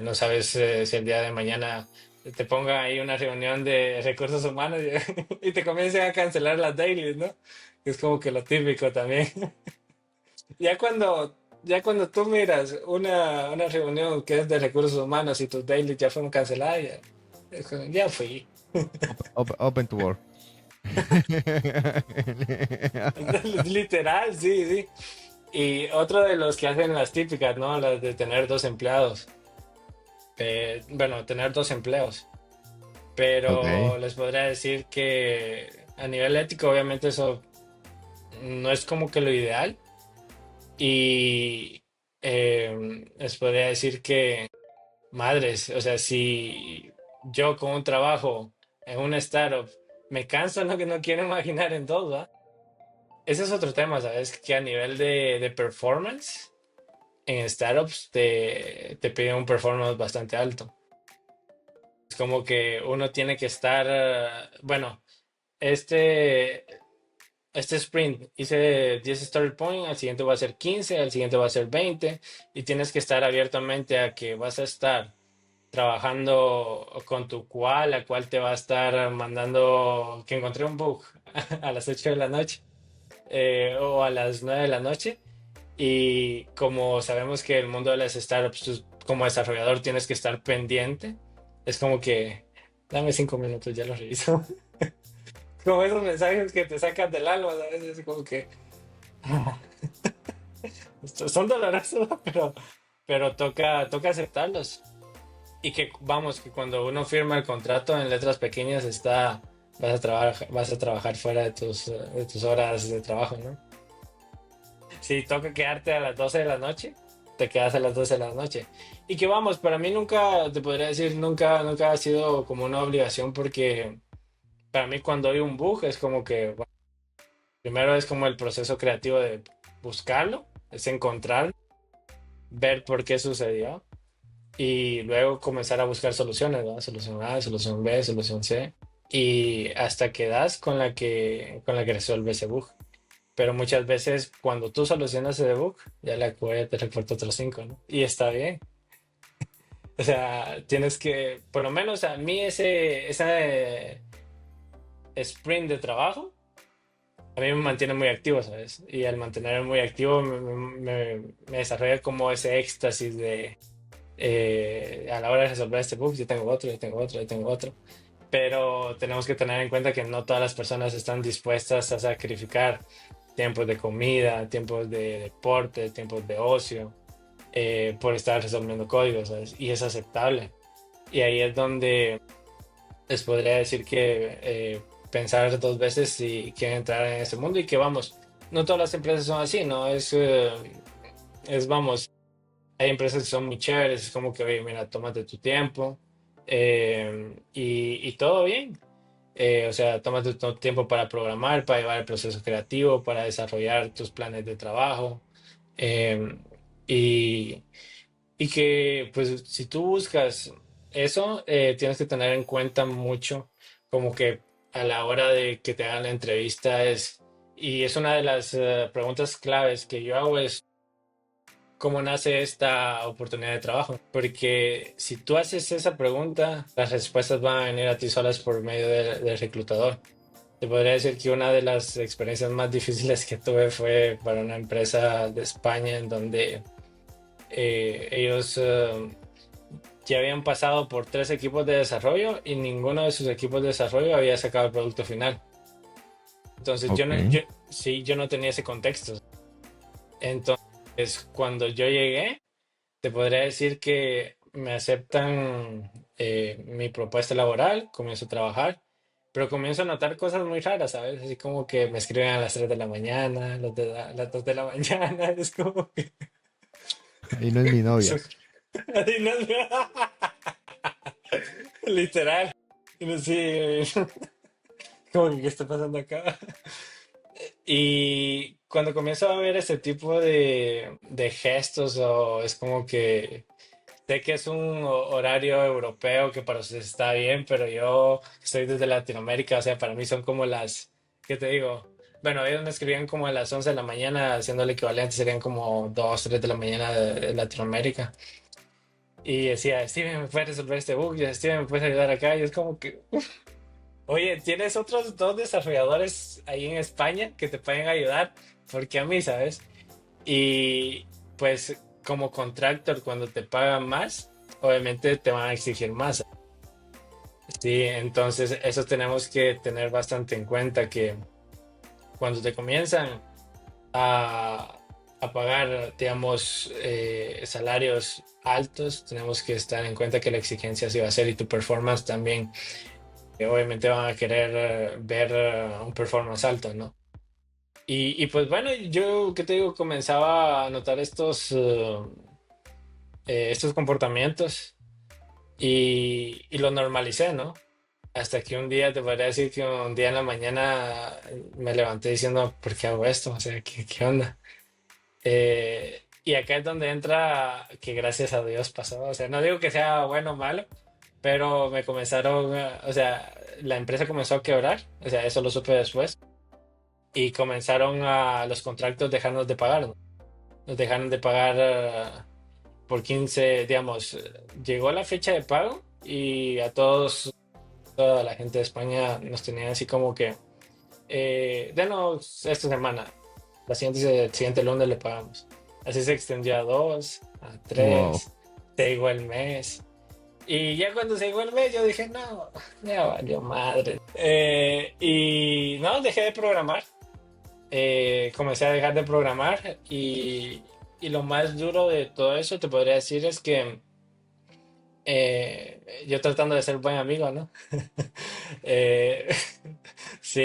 no sabes si el día de mañana te ponga ahí una reunión de recursos humanos y te comiencen a cancelar las dailies, ¿no? Es como que lo típico también. Ya cuando tú miras una reunión que es de recursos humanos y tus dailies ya fueron canceladas, ya, es como, ya fui. Open to work. Literal, sí, sí. Y otro de los que hacen las típicas, ¿no? Las de tener dos empleados. Bueno, tener dos empleos. Ok. Pero les podría decir que a nivel ético, obviamente eso no es como que lo ideal. Y les podría decir que, madres, o sea, si yo con un trabajo en una startup me canso, lo que no quiero imaginar en dos, ¿va? Ese es otro tema, ¿sabes? Que a nivel de performance, en startups te piden un performance bastante alto. Es como que uno tiene que estar, bueno, este, este sprint hice 10 story points, al siguiente va a ser 15, al siguiente va a ser 20, y tienes que estar abiertamente a que vas a estar trabajando con tu cual, la cual te va a estar mandando que encontré un bug a las 8 de la noche o a las 9 de la noche. Y como sabemos que el mundo de las startups, tú como desarrollador tienes que estar pendiente, es como que dame 5 minutos, ya lo reviso. como esos mensajes que te sacan del alma, ¿sabes? Es como que ah, son dolorosos, pero toca aceptarlos. Y que, vamos, que cuando uno firma el contrato en letras pequeñas está, vas a trabajar fuera de tus horas de trabajo, ¿no? Si toca quedarte a las 12 de la noche, te quedas a las 12 de la noche. Y que vamos, para mí nunca, te podría decir, nunca ha sido como una obligación porque para mí cuando hay un bug es como que, bueno, primero es como el proceso creativo de buscarlo, es encontrar, ver por qué sucedió y luego comenzar a buscar soluciones, ¿verdad? Solución A, solución B, solución C y hasta que das con la que resuelve ese bug. Pero muchas veces cuando tú solucionas ese bug, ya la QA te reporta otros cinco, ¿no? Y está bien. O sea, tienes que, por lo menos a mí ese sprint de trabajo, a mí me mantiene muy activo, ¿sabes? Y al mantenerme muy activo me desarrolla como ese éxtasis de, a la hora de resolver este bug, yo tengo otro, yo tengo otro, yo tengo otro. Pero tenemos que tener en cuenta que no todas las personas están dispuestas a sacrificar tiempos de comida, tiempos de deporte, tiempos de ocio, por estar resolviendo códigos, ¿sabes? Y es aceptable. Y ahí es donde les podría decir que pensar dos veces si quieren entrar en ese mundo y que vamos, no todas las empresas son así, ¿no? Vamos, hay empresas que son muy chéveres, es como que, oye, mira, tómate tu tiempo y todo bien. O sea, tómate tu tiempo para programar, para llevar el proceso creativo, para desarrollar tus planes de trabajo. eh, y, y que, pues, si tú buscas eso, tienes que tener en cuenta mucho, como que a la hora de que te hagan la entrevista y es una de las preguntas claves que yo hago es, ¿cómo nace esta oportunidad de trabajo? Porque si tú haces esa pregunta, las respuestas van a venir a ti solas por medio del reclutador. Te podría decir que una de las experiencias más difíciles que tuve fue para una empresa de España en donde ellos ya habían pasado por tres equipos de desarrollo y ninguno de sus equipos de desarrollo había sacado el producto final. Entonces Ok, sí, yo no tenía ese contexto. Entonces, cuando yo llegué, te podría decir que me aceptan mi propuesta laboral, comienzo a trabajar, pero comienzo a notar cosas muy raras, ¿sabes? Así como que me escriben a las 3 de la mañana, las 2 de la mañana, es como que... y no es mi novia. Así no literal. Sí, como que, ¿qué está pasando acá? Y cuando comienzo a ver ese tipo de gestos, o es como que sé que es un horario europeo que para ustedes está bien, pero yo estoy desde Latinoamérica, o sea, para mí son como ¿qué te digo? Bueno, ellos me escribían como a las 11 de la mañana, haciendo el equivalente, serían como 2 3 de la mañana de Latinoamérica. Y decía, Steven, ¿me puedes resolver este bug? Y Steven, ¿me puedes ayudar acá? Y es como que, oye, ¿tienes otros dos desarrolladores ahí en España que te pueden ayudar? Porque a mí, ¿sabes? Y pues como contractor, cuando te pagan más, obviamente te van a exigir más. Sí, entonces eso tenemos que tener bastante en cuenta que cuando te comienzan a, a pagar, digamos, salarios altos, tenemos que estar en cuenta que la exigencia sí va a ser y tu performance también. Obviamente van a querer ver un performance alto, ¿no? Y pues bueno, yo, ¿qué te digo? Comenzaba a notar estos comportamientos y lo normalicé, ¿no? Hasta que un día te podría decir que un día en la mañana me levanté diciendo, ¿por qué hago esto? O sea, ¿qué onda? Y acá es donde entra que gracias a Dios pasó. O sea, no digo que sea bueno o malo, pero me comenzaron, o sea, la empresa comenzó a quebrar, o sea, eso lo supe después, y comenzaron a los contratos dejarnos de pagar, ¿no? Nos dejaron de pagar por 15 digamos, llegó la fecha de pago y a toda la gente de España nos tenían así como que, denos esta semana, el siguiente lunes le pagamos. Así se extendió a dos, a Wow. tres, se llegó el mes. Y ya cuando se llegó el mes, yo dije, no, ya valió madre. no, dejé de programar. Comencé a dejar de programar y lo más duro de todo eso, te podría decir, es que yo tratando de ser buen amigo, ¿no? Eh, sí,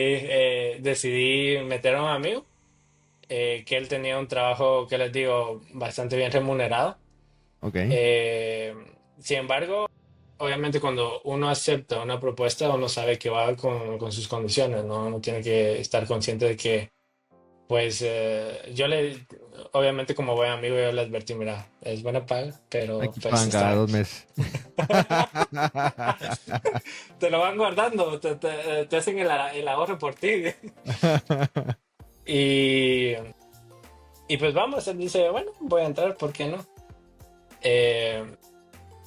decidí meter a un amigo, que él tenía un trabajo, que les digo, bastante bien remunerado. Ok. Eh, Sin embargo, obviamente cuando uno acepta una propuesta, uno sabe que va con sus condiciones, ¿no? Uno tiene que estar consciente de que, pues, obviamente como buen amigo, yo le advertí, mira, es buena paga, pero Aquí pues pagan cada está, 2 meses. te lo van guardando, te hacen el ahorro por ti. Y, y pues vamos, él dice, bueno, voy a entrar, ¿por qué no? Eh,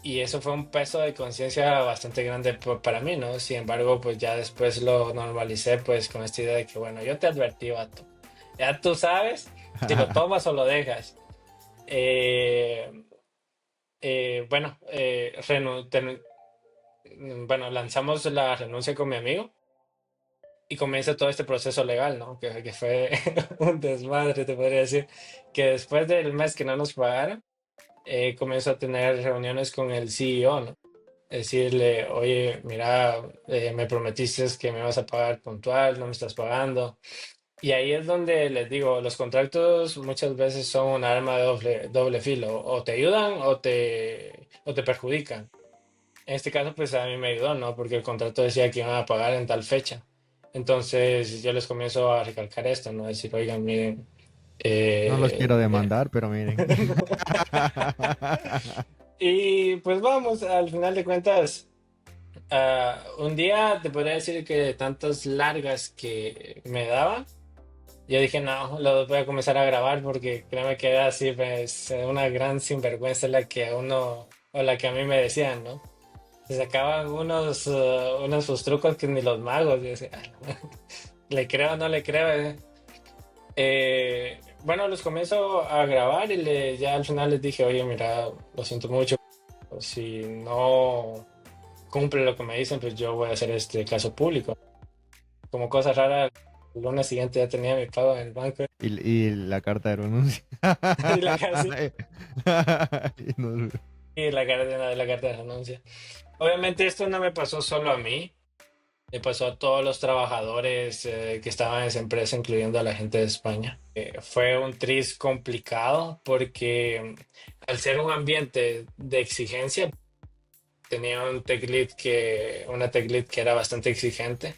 y eso fue un peso de conciencia bastante grande para mí, ¿no? Sin embargo, pues ya después lo normalicé, pues con esta idea de que, bueno, yo te advertí, vato. Ya tú sabes si lo tomas o lo dejas. Eh, bueno, bueno, lanzamos la renuncia con mi amigo y comienza todo este proceso legal, ¿no? Que fue un desmadre, te podría decir. Que después del mes que no nos pagaron, comienzo a tener reuniones con el CEO, ¿no? Decirle, oye, mira, me prometiste que me vas a pagar puntual, no me estás pagando. Y ahí es donde les digo, los contratos muchas veces son un arma de doble filo, o te ayudan o te perjudican. En este caso, pues a mí me ayudó, ¿no? Porque el contrato decía que iban a pagar en tal fecha. Entonces yo les comienzo a recalcar esto, ¿no? Decir, oigan, miren, No los quiero eh, demandar, pero miren. y pues vamos, al final de cuentas. Un día te podría decir que de tantas largas que me daban, yo dije, no, lo voy a comenzar a grabar porque créeme que era así, pues, una gran sinvergüenza la que a uno, o la que a mí me decían, ¿no? Se sacaban unos sus trucos que ni los magos, yo decía, "Ah, ¿le creo o no le creo? Bueno, los comienzo a grabar y ya al final les dije, oye, mira, lo siento mucho, si no cumple lo que me dicen, pues yo voy a hacer este caso público. Como cosa rara, el lunes siguiente ya tenía mi pago en el banco Y la carta de renuncia. y la casi Y no- y la carta de renuncia. Obviamente esto no me pasó solo a mí, le pasó a todos los trabajadores que estaban en esa empresa, incluyendo a la gente de España. Fue un tris complicado porque al ser un ambiente de exigencia, tenía una tech lead que era bastante exigente.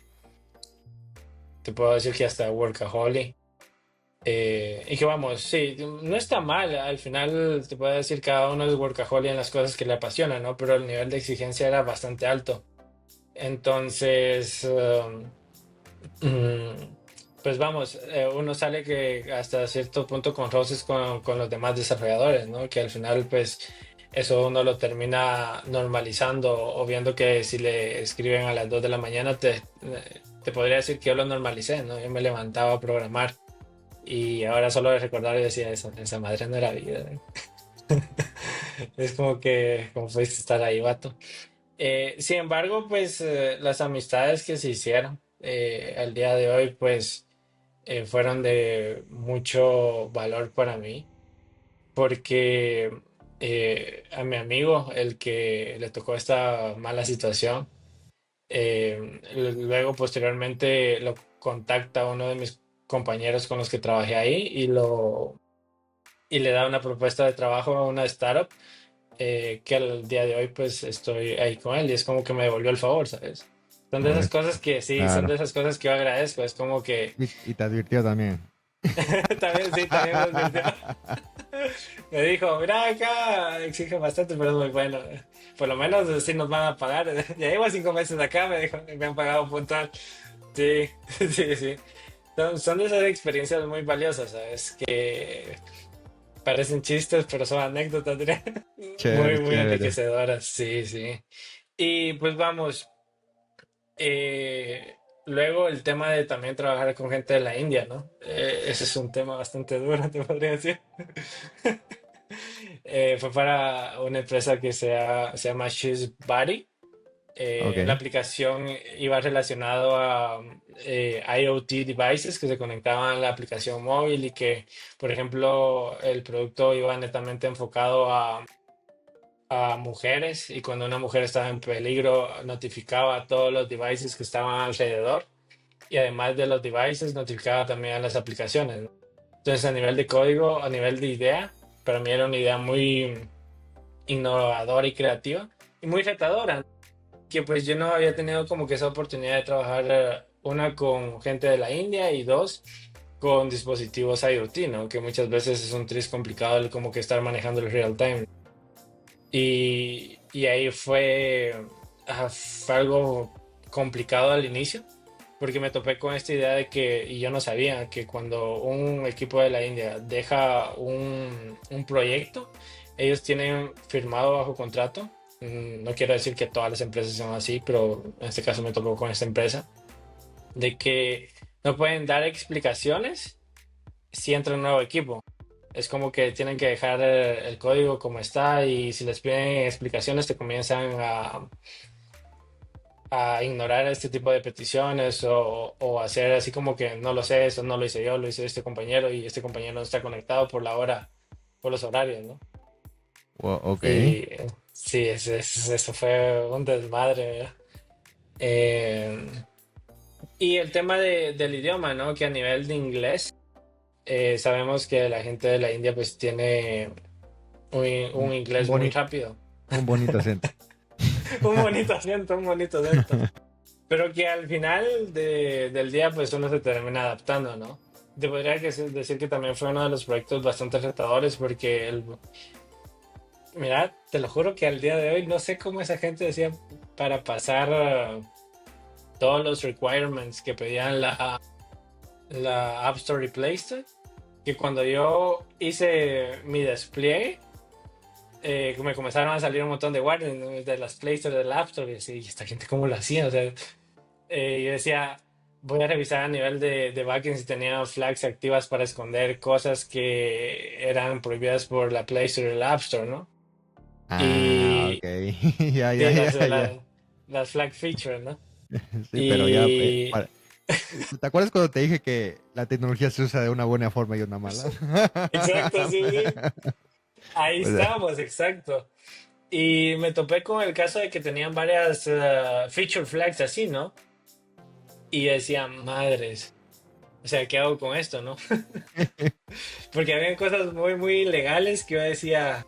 Te puedo decir que hasta workaholic. Y que vamos, sí, no está mal. Al final te puedo decir cada uno es workaholic en las cosas que le apasionan, ¿no? Pero el nivel de exigencia era bastante alto. Entonces, mm, pues vamos, uno sale que hasta cierto punto con roces con los demás desarrolladores, ¿no? Que al final, pues, eso uno lo termina normalizando o viendo que si le escriben a las 2 de la mañana, te podría decir que yo lo normalicé, ¿no? Yo me levantaba a programar. Y ahora solo de recordar y decía, esa madre no era vida. Es como que, como fuiste a estar ahí, vato. Sin embargo, pues las amistades que se hicieron al día de hoy, pues fueron de mucho valor para mí, porque a mi amigo, el que le tocó esta mala situación, luego posteriormente lo contacta uno de mis compañeros con los que trabajé ahí y le da una propuesta de trabajo a una startup, que al día de hoy pues estoy ahí con él y es como que me devolvió el favor, ¿sabes? Son de No, esas cosas que sí, son de claro. esas cosas que yo agradezco, es como que Y te advirtió también. también sí, también me advirtió. Me dijo, mira acá exige bastante, pero es muy bueno. Por lo menos sí nos van a pagar. Ya llevo 5 meses acá, me dijo, y me han pagado puntual. Sí, sí, sí. Son de esas experiencias muy valiosas, ¿sabes? Que parecen chistes, pero son anécdotas, diría. Chévere, Muy, muy chévere. enriquecedoras, sí, sí. Y pues vamos, eh, luego el tema de también trabajar con gente de la India, ¿no? Ese es un tema bastante duro, te podría decir. Fue para una empresa que se llama Shoes Body. Ok. La aplicación iba relacionado a IoT devices que se conectaban a la aplicación móvil y que, por ejemplo, el producto iba netamente enfocado a mujeres y cuando una mujer estaba en peligro notificaba a todos los devices que estaban alrededor y además de los devices notificaba también a las aplicaciones, ¿no? Entonces a nivel de código, a nivel de idea, para mí era una idea muy innovadora y creativa y muy retadora, que pues yo no había tenido como que esa oportunidad de trabajar una con gente de la India y dos con dispositivos IoT, ¿no? Que muchas veces es un tris complicado el como que estar manejando el real time. Y ahí fue algo complicado al inicio, porque me topé con esta idea de que, y yo no sabía, que cuando un equipo de la India deja un proyecto, ellos tienen firmado bajo contrato. No quiero decir que todas las empresas son así, pero en este caso me tocó con esta empresa, de que no pueden dar explicaciones si entra un nuevo equipo. Es como que tienen que dejar el código como está y si les piden explicaciones te comienzan a ignorar este tipo de peticiones o hacer así como que no lo sé, eso no lo hice yo, lo hizo este compañero y este compañero no está conectado por la hora, por los horarios, ¿no? Ok. Y sí, eso fue un desmadre, ¿verdad? Eh, y el tema del idioma, ¿no? Que a nivel de inglés, sabemos que la gente de la India pues tiene un Un inglés muy boni- rápido. un bonito acento. Un bonito acento, un bonito acento. Pero que al final del día, pues uno se termina adaptando, ¿no? Te podría decir que también fue uno de los proyectos bastante retadores porque, mira, te lo juro que al día de hoy no sé cómo esa gente decía para pasar todos los requirements que pedían la App Store y Play Store, que cuando yo hice mi despliegue, me comenzaron a salir un montón de warnings, ¿no? De las Play Store, de la App Store, y así, ¿y esta gente cómo lo hacía? O sea, yo decía, voy a revisar a nivel de backend si tenía flags activas para esconder cosas que eran prohibidas por la Play Store y la App Store, ¿no? Ah, ok. Y Ya, ya, sí, ya, ya. las flag features, ¿no? Sí, pero ya. Y ¿Te acuerdas cuando te dije que la tecnología se usa de una buena forma y una mala? exacto, sí, sí. Ahí O sea, estamos, exacto. Y me topé con el caso de que tenían varias feature flags así, ¿no? Y decía, madres, o sea, ¿qué hago con esto, no? Porque había cosas muy, muy legales que yo decía,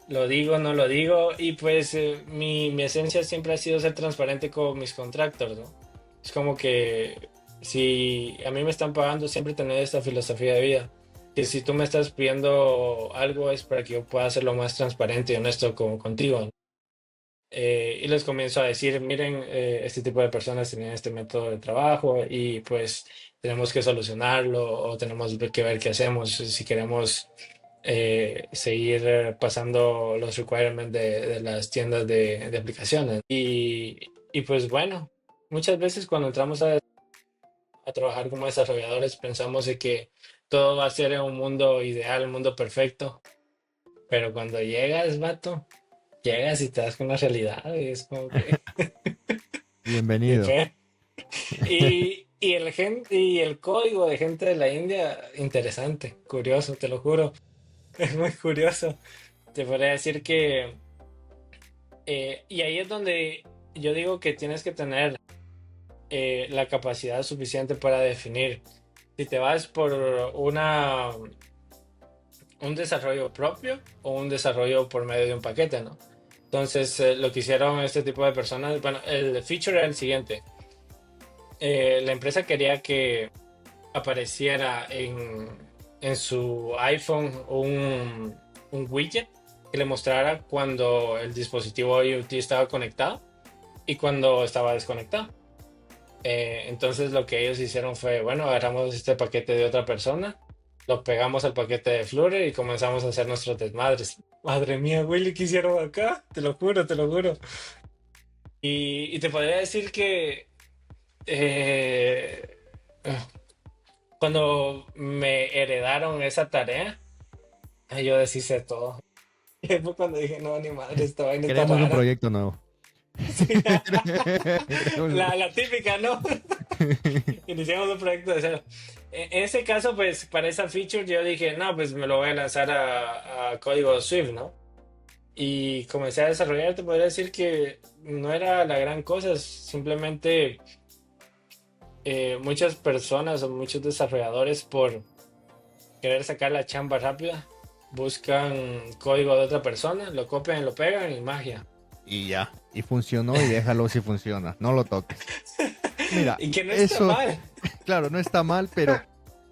lo digo, no lo digo, y pues mi esencia siempre ha sido ser transparente con mis contractors, ¿no? Es como que si a mí me están pagando, siempre tener esta filosofía de vida, que si tú me estás pidiendo algo es para que yo pueda ser lo más transparente y honesto contigo, ¿no? Y les comienzo a decir, miren, este tipo de personas tienen este método de trabajo y pues tenemos que solucionarlo o tenemos que ver qué hacemos si queremos seguir pasando los requirements de las tiendas de aplicaciones. Y pues bueno, muchas veces cuando entramos a trabajar como desarrolladores pensamos de que todo va a ser en un mundo ideal, un mundo perfecto, pero cuando llegas, vato, llegas y te das con la realidad y es como que, qué bienvenido. fe. Y el código de gente de la India, interesante, curioso, te lo juro, es muy curioso. Te podría decir que y ahí es donde yo digo que tienes que tener la capacidad suficiente para definir si te vas por un desarrollo propio o un desarrollo por medio de un paquete, ¿no? Entonces, lo que hicieron este tipo de personas, bueno, el feature era el siguiente. La empresa quería que apareciera en su iPhone un widget que le mostrara cuando el dispositivo IoT estaba conectado y cuando estaba desconectado. Entonces lo que ellos hicieron fue, bueno, agarramos este paquete de otra persona, lo pegamos al paquete de Flutter y comenzamos a hacer nuestros desmadres. Madre mía, Willy, ¿qué hicieron acá? Te lo juro, te lo juro. Y te podría decir que eh, cuando me heredaron esa tarea, yo deshice todo. Y ahí fue cuando dije, no, ni madre, esta vaina está Queremos un rara. proyecto nuevo. Sí, Creamos- la típica, ¿no? Iniciamos un proyecto de cero. En ese caso, pues para esa feature yo dije, no, pues me lo voy a lanzar a código Swift, ¿no? Y comencé a desarrollar, te podría decir que no era la gran cosa, simplemente muchas personas o muchos desarrolladores por querer sacar la chamba rápida buscan código de otra persona, lo copian, lo pegan y magia. Y ya. Y funcionó y déjalo si funciona. No lo toques. Mira, Y que no está eso, mal. claro, no está mal, pero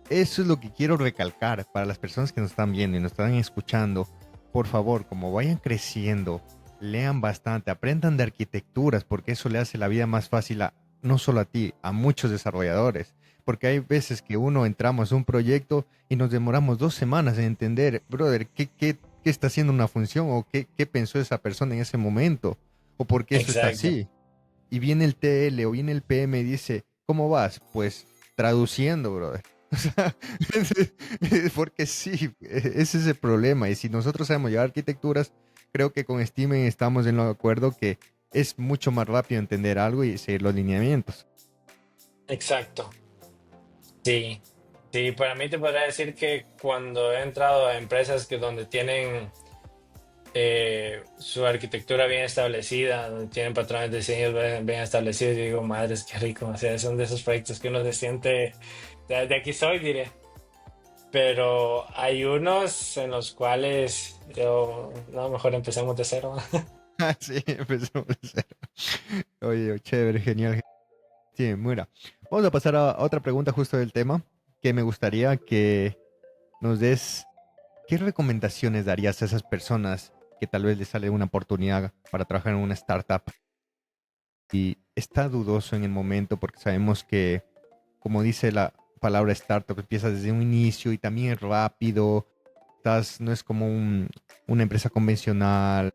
eso es lo que quiero recalcar para las personas que nos están viendo y nos están escuchando. Por favor, como vayan creciendo, lean bastante, aprendan de arquitecturas, porque eso le hace la vida más fácil a, no solo a ti, a muchos desarrolladores. Porque hay veces que uno entramos a un proyecto y nos demoramos 2 semanas en entender, brother, qué está haciendo una función o qué pensó esa persona en ese momento o por qué eso está Exacto, así. Y viene el TL o viene el PM y dice, ¿cómo vas? Pues traduciendo, brother. O sea, porque sí, ese es el problema. Y si nosotros sabemos llevar arquitecturas, creo que con Steven estamos en lo de acuerdo que es mucho más rápido entender algo y seguir los lineamientos. exacto. Sí, sí, para mí te podría decir que cuando he entrado a empresas que donde tienen su arquitectura bien establecida, donde tienen patrones de diseño bien establecidos, yo digo, madres, qué rico. O sea, son de esos proyectos que uno se siente, de aquí soy, diré. Pero hay unos en los cuales yo, no, mejor empecemos de cero. Sí, empezamos de cero. Oye, chévere, genial. Sí, mira. Vamos a pasar a otra pregunta justo del tema, que me gustaría que nos des. ¿Qué recomendaciones darías a esas personas que tal vez les sale una oportunidad para trabajar en una startup y está dudoso en el momento porque sabemos que, como dice la palabra startup, empieza desde un inicio y también es rápido, no es como una empresa convencional,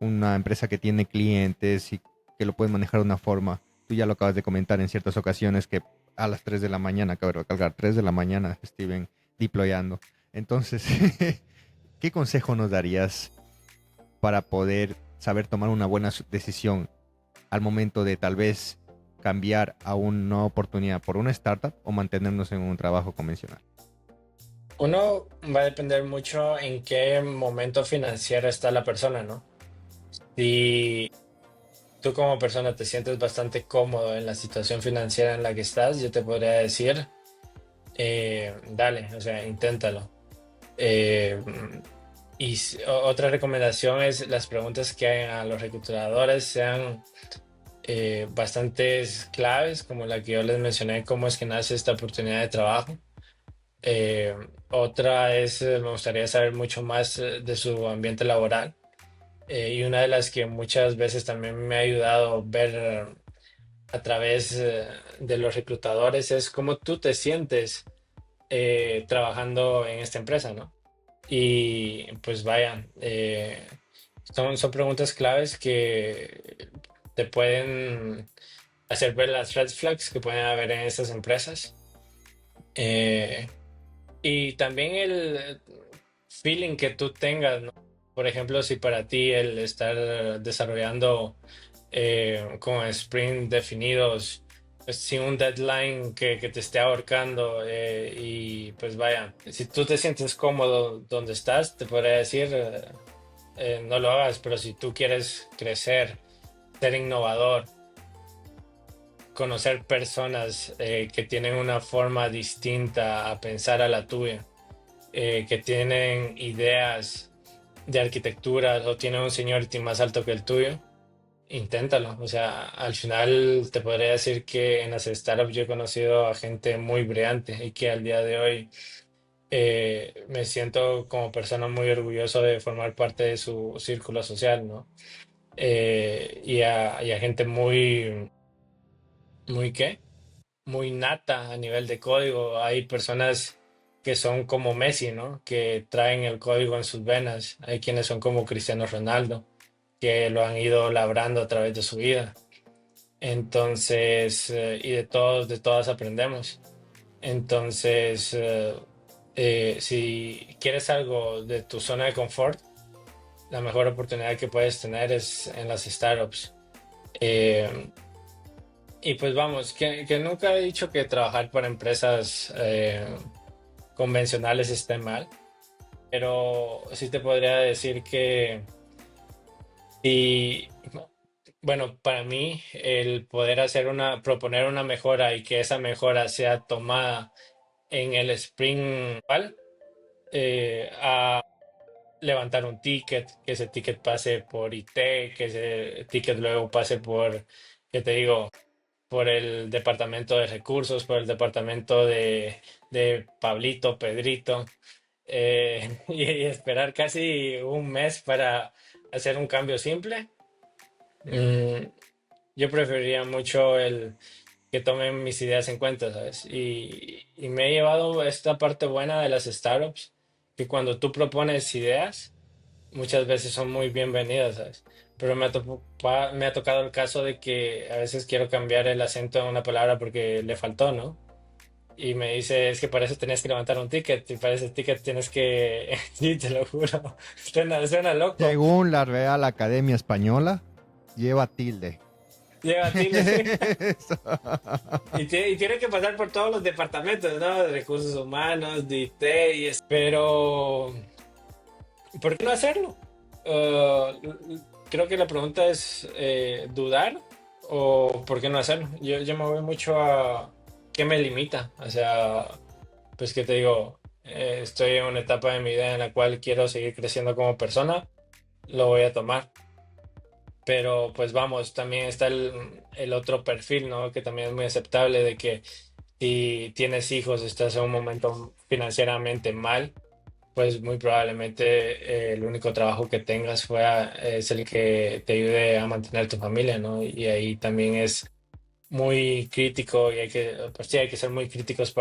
una empresa que tiene clientes y que lo pueden manejar de una forma. Tú ya lo acabas de comentar en ciertas ocasiones que a las 3 de la mañana, acabo de recalcar, 3 de la mañana, Steven deployando. Entonces, ¿qué consejo nos darías para poder saber tomar una buena decisión al momento de tal vez cambiar a una oportunidad por una startup o mantenernos en un trabajo convencional? Uno va a depender mucho en qué momento financiero está la persona, ¿no? Si tú como persona te sientes bastante cómodo en la situación financiera en la que estás, yo te podría decir, dale, o sea, inténtalo. Eh, Otra recomendación es las preguntas que hagan a los reclutadores sean bastantes claves, como la que yo les mencioné, cómo es que nace esta oportunidad de trabajo. Eh, Otra es, me gustaría saber mucho más de su ambiente laboral. Y una de las que muchas veces también me ha ayudado a ver a través de los reclutadores es cómo tú te sientes trabajando en esta empresa, ¿no? Y pues vaya, son preguntas claves que te pueden hacer ver las red flags que pueden haber en estas empresas. Eh, y también el feeling que tú tengas, ¿no? Por ejemplo, si para ti el estar desarrollando con sprint definidos, pues, sin un deadline que te esté ahorcando, y pues vaya, si tú te sientes cómodo donde estás, te podría decir, no lo hagas, pero si tú quieres crecer, ser innovador, conocer personas que tienen una forma distinta a pensar a la tuya, que tienen ideas de arquitectura o tienen un seniority más alto que el tuyo, inténtalo. O sea, al final te podría decir que en las startups yo he conocido a gente muy brillante y que al día de hoy me siento como persona muy orgulloso de formar parte de su círculo social, ¿no? Y a gente muy, muy, ¿qué? Muy nata a nivel de código. Hay personas que son como Messi, ¿no? Que traen el código en sus venas. Hay quienes son como Cristiano Ronaldo, que lo han ido labrando a través de su vida. Entonces, y de todos, de todas aprendemos. Entonces, si quieres algo de tu zona de confort, la mejor oportunidad que puedes tener es en las startups. Eh, y pues vamos, que nunca he dicho que trabajar para empresas convencionales esté mal, pero sí te podría decir que si, bueno, para mí el poder proponer una mejora y que esa mejora sea tomada en el sprint, ¿vale? A levantar un ticket, que ese ticket pase por IT, que ese ticket luego pase por, ¿qué te digo? Por el departamento de recursos, por el departamento de Pablito, Pedrito, y esperar casi un mes para hacer un cambio simple. Mm, yo preferiría mucho el que tomen mis ideas en cuenta, ¿sabes? Y me he llevado esta parte buena de las startups, que cuando tú propones ideas, muchas veces son muy bienvenidas, ¿sabes? Pero me ha tocado el caso de que a veces quiero cambiar el acento en una palabra porque le faltó, ¿no? Y me dice, es que para eso tenías que levantar un ticket y para ese ticket tienes que... Sí, te lo juro. Suena loco. Según la Real Academia Española, lleva tilde. Lleva tilde, sí. Eso. Y tiene que pasar por todos los departamentos, ¿no? De recursos humanos, de IT, pero ¿por qué no hacerlo? Creo que la pregunta es dudar o por qué no hacerlo. Yo me voy mucho a qué me limita. O sea, pues que te digo, estoy en una etapa de mi vida en la cual quiero seguir creciendo como persona, lo voy a tomar. Pero pues vamos, también está el otro perfil, ¿no? Que también es muy aceptable de que si tienes hijos, estás en un momento financieramente mal, pues muy probablemente el único trabajo que tengas es el que te ayude a mantener tu familia, ¿no? Y ahí también es muy crítico y pues sí, hay que ser muy críticos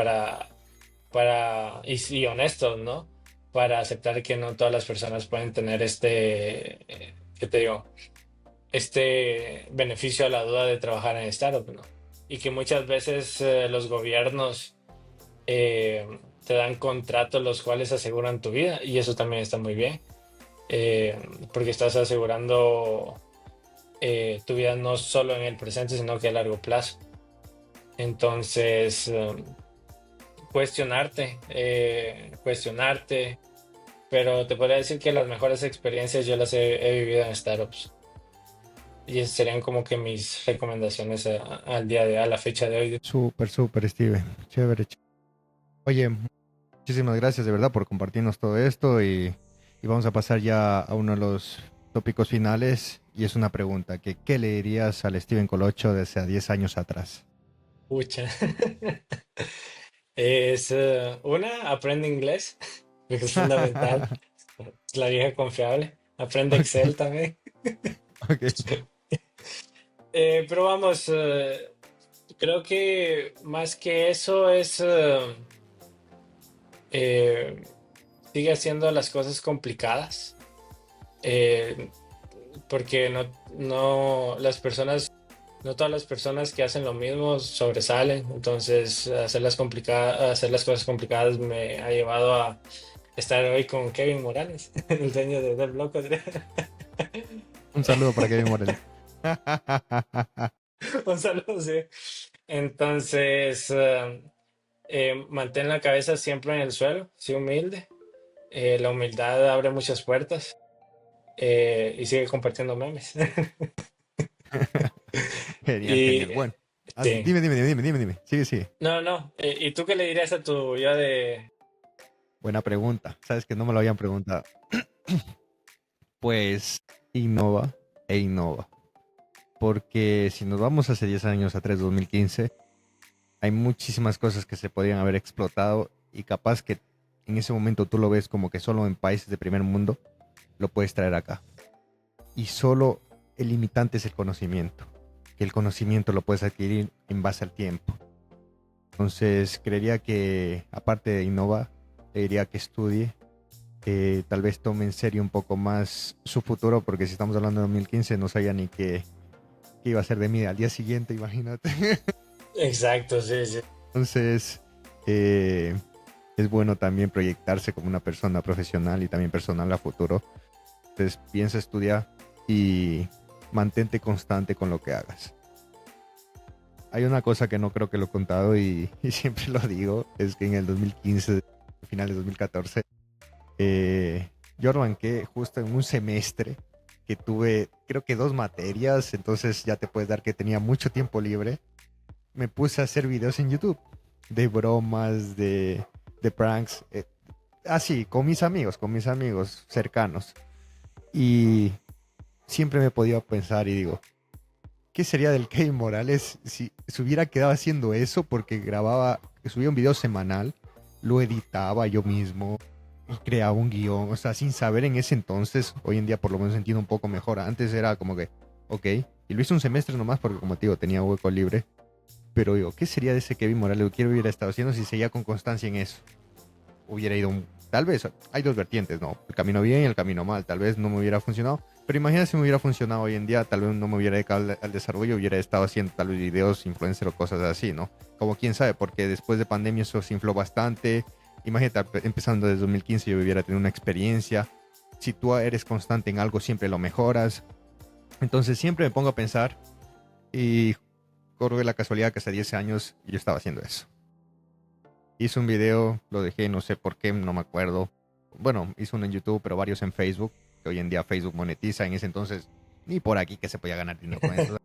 y honestos, ¿no? Para aceptar que no todas las personas pueden tener ¿qué te digo? Este beneficio a la duda de trabajar en startup, ¿no? Y que muchas veces los gobiernos eh, te dan contratos los cuales aseguran tu vida y eso también está muy bien, eh, porque estás asegurando tu vida no solo en el presente, sino que a largo plazo. Entonces, cuestionarte, pero te podría decir que las mejores experiencias yo las he vivido en startups. Y esas serían como que mis recomendaciones al día a la fecha de hoy. Súper, súper, Steve. Chévere. Oye, muchísimas gracias de verdad por compartirnos todo esto y vamos a pasar ya a uno de los tópicos finales y es una pregunta, que ¿qué le dirías al Steven Colocho de hace 10 años atrás? Pucha. Es aprende inglés, porque es fundamental. Es la vieja confiable. Aprende Excel Ok, también. ok. Pero vamos, creo que más que eso eh, sigue haciendo las cosas complicadas, eh, porque no, no todas las personas que hacen lo mismo sobresalen. Entonces, hacer las cosas complicadas me ha llevado a estar hoy con Kevin Morales, el dueño de Del Bloco. Un saludo para Kevin Morel. Un saludo, sí. Entonces, mantén la cabeza siempre en el suelo, sé humilde. La humildad abre muchas puertas y sigue compartiendo memes. Genial, Y genial. Bueno, sí, dime. Sigue, sigue. no, no. ¿Y tú qué le dirías a tu yo de... Buena pregunta. Sabes que no me lo habían preguntado. Pues innova e innova. Porque si nos vamos hace 10 años atrás, 2015, hay muchísimas cosas que se podrían haber explotado y capaz que en ese momento tú lo ves como que solo en países de primer mundo lo puedes traer acá. Y solo el limitante es el conocimiento. Que el conocimiento lo puedes adquirir en base al tiempo. Entonces, creería que, aparte de Innova, le diría que estudie, que tal vez tome en serio un poco más su futuro, porque si estamos hablando de 2015, no sabía ni qué iba a ser de mí al día siguiente, imagínate. Exacto, sí, sí. Entonces, eh, es bueno también proyectarse como una persona profesional y también personal a futuro. Entonces, piensa estudiar y mantente constante con lo que hagas. Hay una cosa que no creo que lo he contado y siempre lo digo, es que en el 2015, finales de 2014, yo arranqué justo en un semestre que tuve, creo que dos materias, entonces ya te puedes dar que tenía mucho tiempo libre. Me puse a hacer videos en YouTube de bromas, de pranks, así, con mis amigos cercanos. Y siempre me he podido pensar y digo, ¿qué sería del Kevin Morales si se hubiera quedado haciendo eso? Porque grababa, subía un video semanal, lo editaba yo mismo y creaba un guión, o sea, sin saber en ese entonces, hoy en día por lo menos entiendo un poco mejor. Antes era como que, ok, y lo hice un semestre nomás porque como te digo, tenía hueco libre. Pero digo, ¿qué sería de ese Kevin Morales? ¿Qué hubiera estado haciendo si seguía con constancia en eso? Hubiera ido un... Tal vez, hay dos vertientes, ¿no? El camino bien y el camino mal. Tal vez no me hubiera funcionado. Pero imagina si me hubiera funcionado hoy en día, tal vez no me hubiera dedicado al desarrollo, hubiera estado haciendo tal vez videos, influencer o cosas así, ¿no? Como quién sabe, porque después de pandemia eso se infló bastante. Imagínate, empezando desde 2015 yo hubiera tenido una experiencia. Si tú eres constante en algo, siempre lo mejoras. Entonces siempre me pongo a pensar y corre la casualidad que hace 10 años yo estaba haciendo eso. Hice un video, lo dejé, no sé por qué, no me acuerdo. Bueno, hice uno en YouTube, pero varios en Facebook, que hoy en día Facebook monetiza. En ese entonces, ni por aquí que se podía ganar dinero con eso.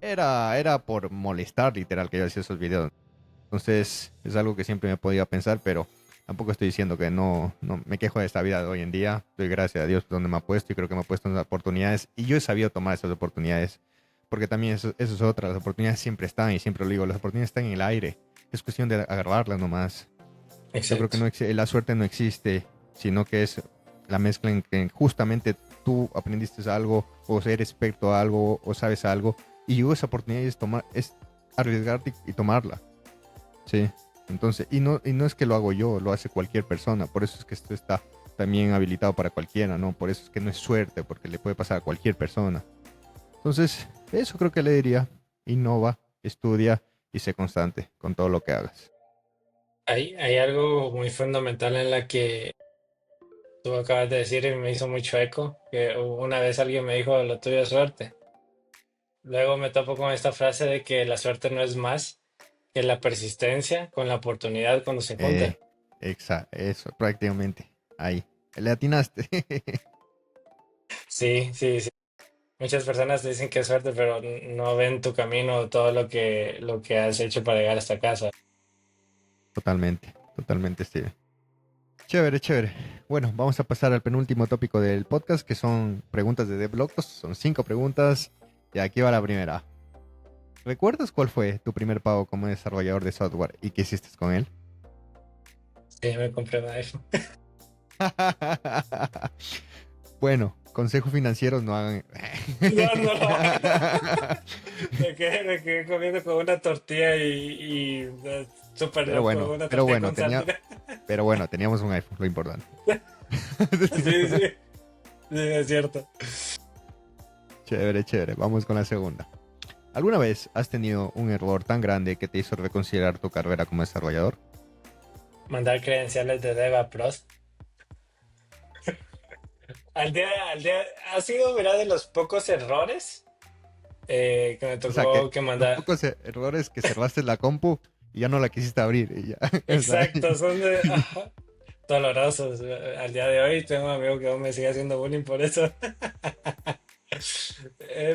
Era por molestar, literal, que yo hacía esos videos. Entonces, es algo que siempre me podía pensar, pero tampoco estoy diciendo que no me quejo de esta vida de hoy en día. Doy gracias a Dios por donde me ha puesto y creo que me ha puesto en oportunidades. Y yo he sabido tomar esas oportunidades, porque también eso es otra. Las oportunidades siempre están, y siempre lo digo, las oportunidades están en el aire. Es cuestión de agarrarlas nomás. Yo creo que Exacto. no la suerte no existe, sino que es la mezcla en que justamente tú aprendiste algo, o eres experto a algo, o sabes algo, y llegó esa oportunidad y es arriesgarte y tomarla. Sí. Entonces, y no es que lo hago yo, lo hace cualquier persona. Por eso es que esto está también habilitado para cualquiera, ¿no? Por eso es que no es suerte, porque le puede pasar a cualquier persona. Entonces, eso creo que le diría. Innova, estudia y sé constante con todo lo que hagas. Hay algo muy fundamental en la que tú acabas de decir y me hizo mucho eco, que una vez alguien me dijo, lo tuyo es suerte. Luego me topo con esta frase de que la suerte no es más que la persistencia con la oportunidad cuando se juntan. Eh, eso, prácticamente. Ahí. Le atinaste. Sí, sí, sí. Muchas personas te dicen que es suerte, pero no ven tu camino, todo lo que has hecho para llegar hasta casa. Totalmente, totalmente, Steve. Chévere, chévere. Bueno, vamos a pasar al penúltimo tópico del podcast, que son preguntas de DevLogos. Son 5 preguntas. Y aquí va la primera. ¿Recuerdas cuál fue tu primer pago como desarrollador de software y qué hiciste con él? Sí, me compré un iPhone. Bueno, consejos financieros no hagan. No, no lo hagas. Me quedé comiendo con una tortilla y súper loco, una Pero tortilla bueno, con sal. pero bueno, teníamos un iPhone, lo importante. Sí, sí, sí, es cierto. Chévere, chévere. Vamos con la segunda. ¿Alguna vez has tenido un error tan grande que te hizo reconsiderar tu carrera como desarrollador? Mandar credenciales de Dev a Pros. Al día, ha sido, mira, de los pocos errores que me O sea, que tocó que los mandar. pocos errores que cerraste la compu y ya no la quisiste abrir. Y ya. O sea, Exacto, son de dolorosos. Al día de hoy tengo un amigo que aún me sigue haciendo bullying por eso.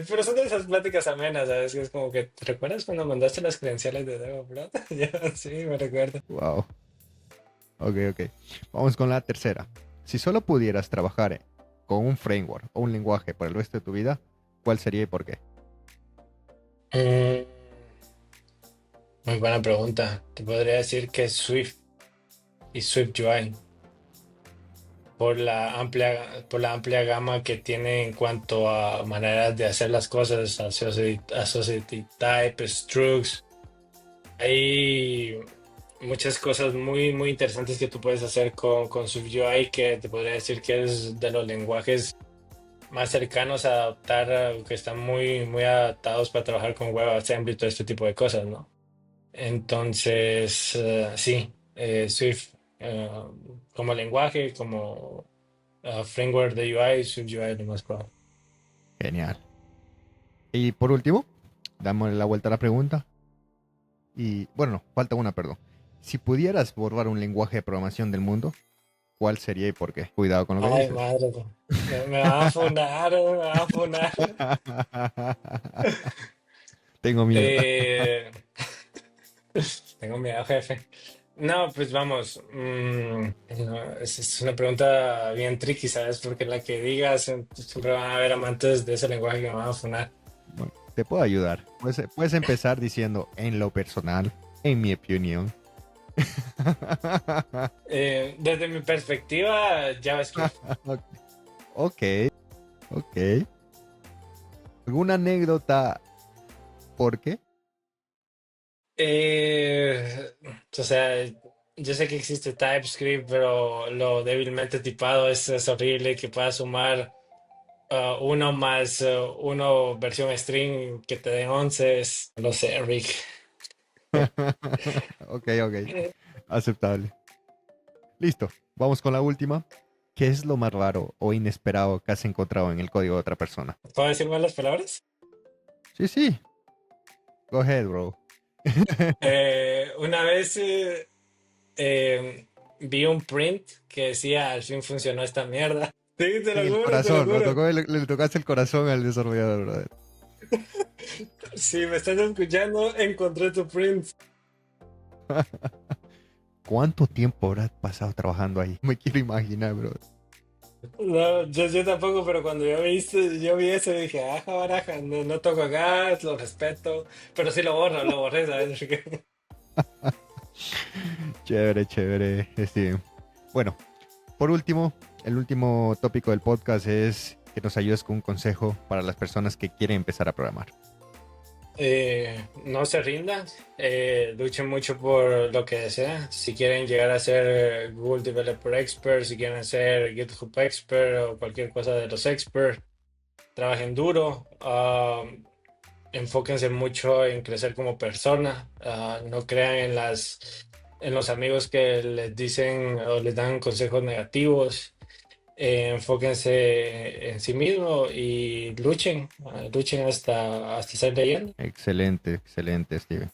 Pero son de esas pláticas amenas, ¿sabes? Que es como que, ¿te recuerdas cuando mandaste las credenciales de Devo, bro? Yo sí, me recuerdo. wow. Ok, ok. Vamos con la tercera. Si solo pudieras trabajar con un framework o un lenguaje por el resto de tu vida, ¿cuál sería y por qué? Mm, muy buena pregunta. Te podría decir que Swift y Swift UI por la amplia gama que tiene en cuanto a maneras de hacer las cosas, Associative Type, Structs. Hay muchas cosas muy, muy interesantes que tú puedes hacer con SwiftUI que te podría decir que es de los lenguajes más cercanos a adaptar, que están muy, muy adaptados para trabajar con WebAssembly y todo este tipo de cosas, ¿no? Entonces, sí, Swift como lenguaje, como framework de UI, SwiftUI es lo más probable. Genial. Y por último, damos la vuelta a la pregunta. Y bueno, no, falta una, perdón. Si pudieras borrar un lenguaje de programación del mundo, ¿cuál sería y por qué? Cuidado con lo que Ay, dices. madre, me van a funar, me van a funar. Tengo miedo. Eh, tengo miedo, jefe. No, pues vamos. No, es una pregunta bien tricky, ¿sabes? Porque la que digas, siempre van a haber amantes de ese lenguaje que me van a funar. Bueno, te puedo ayudar. Puedes empezar diciendo en lo personal, en mi opinión. Desde mi perspectiva, JavaScript. Ok, ok. ¿Alguna anécdota? ¿Por qué? O sea, yo sé que existe TypeScript, pero lo débilmente tipado es horrible que pueda sumar uno más uno versión string que te den 11. No sé, Rick. Ok, ok. Aceptable. Listo. Vamos con la última. ¿Qué es lo más raro o inesperado que has encontrado en el código de otra persona? ¿Puedo decir malas palabras? Sí, sí. Go ahead, bro. Una vez vi un print que decía, al fin funcionó esta mierda. Sí, te En lo el juro, te lo corazón. juro. Le tocaste el corazón al desarrollador, brother. Si me estás escuchando, encontré tu print. ¿Cuánto tiempo habrás pasado trabajando ahí? Me quiero imaginar, bro. No, yo tampoco, pero cuando yo vi eso dije, aja, baraja, no, no toco acá, lo respeto, pero sí lo borré, ¿sabes? Chévere, chévere, Steven. Bueno, por último, el último tópico del podcast es que nos ayudes con un consejo para las personas que quieren empezar a programar. No se rindan, luchen mucho por lo que desean. Si quieren llegar a ser Google Developer Expert, si quieren ser GitHub Expert o cualquier cosa de los experts, trabajen duro, enfóquense mucho en crecer como persona, no crean en los amigos que les dicen o les dan consejos negativos. Enfóquense en sí mismo y luchen, luchen hasta ser leyenda. Excelente, excelente, Steven.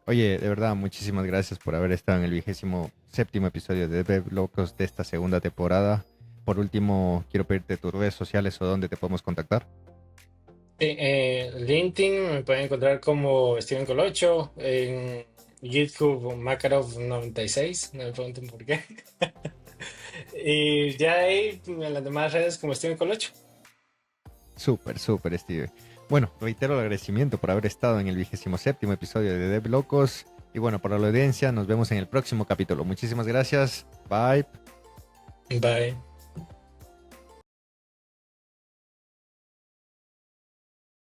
Oye, de verdad, muchísimas gracias por haber estado en el 27º episodio de Dev Locos de esta segunda temporada. Por último, quiero pedirte tus redes sociales o dónde te podemos contactar. Sí, LinkedIn me pueden encontrar como Steven Colocho, en GitHub Makarov96, no me pregunten por qué. Y ya ahí en las demás redes como Steven Colocho. Súper, súper, Steven. Bueno, reitero el agradecimiento por haber estado en el 27º episodio de Dev Locos. Y bueno, para la audiencia, nos vemos en el próximo capítulo. Muchísimas gracias. Bye. Bye.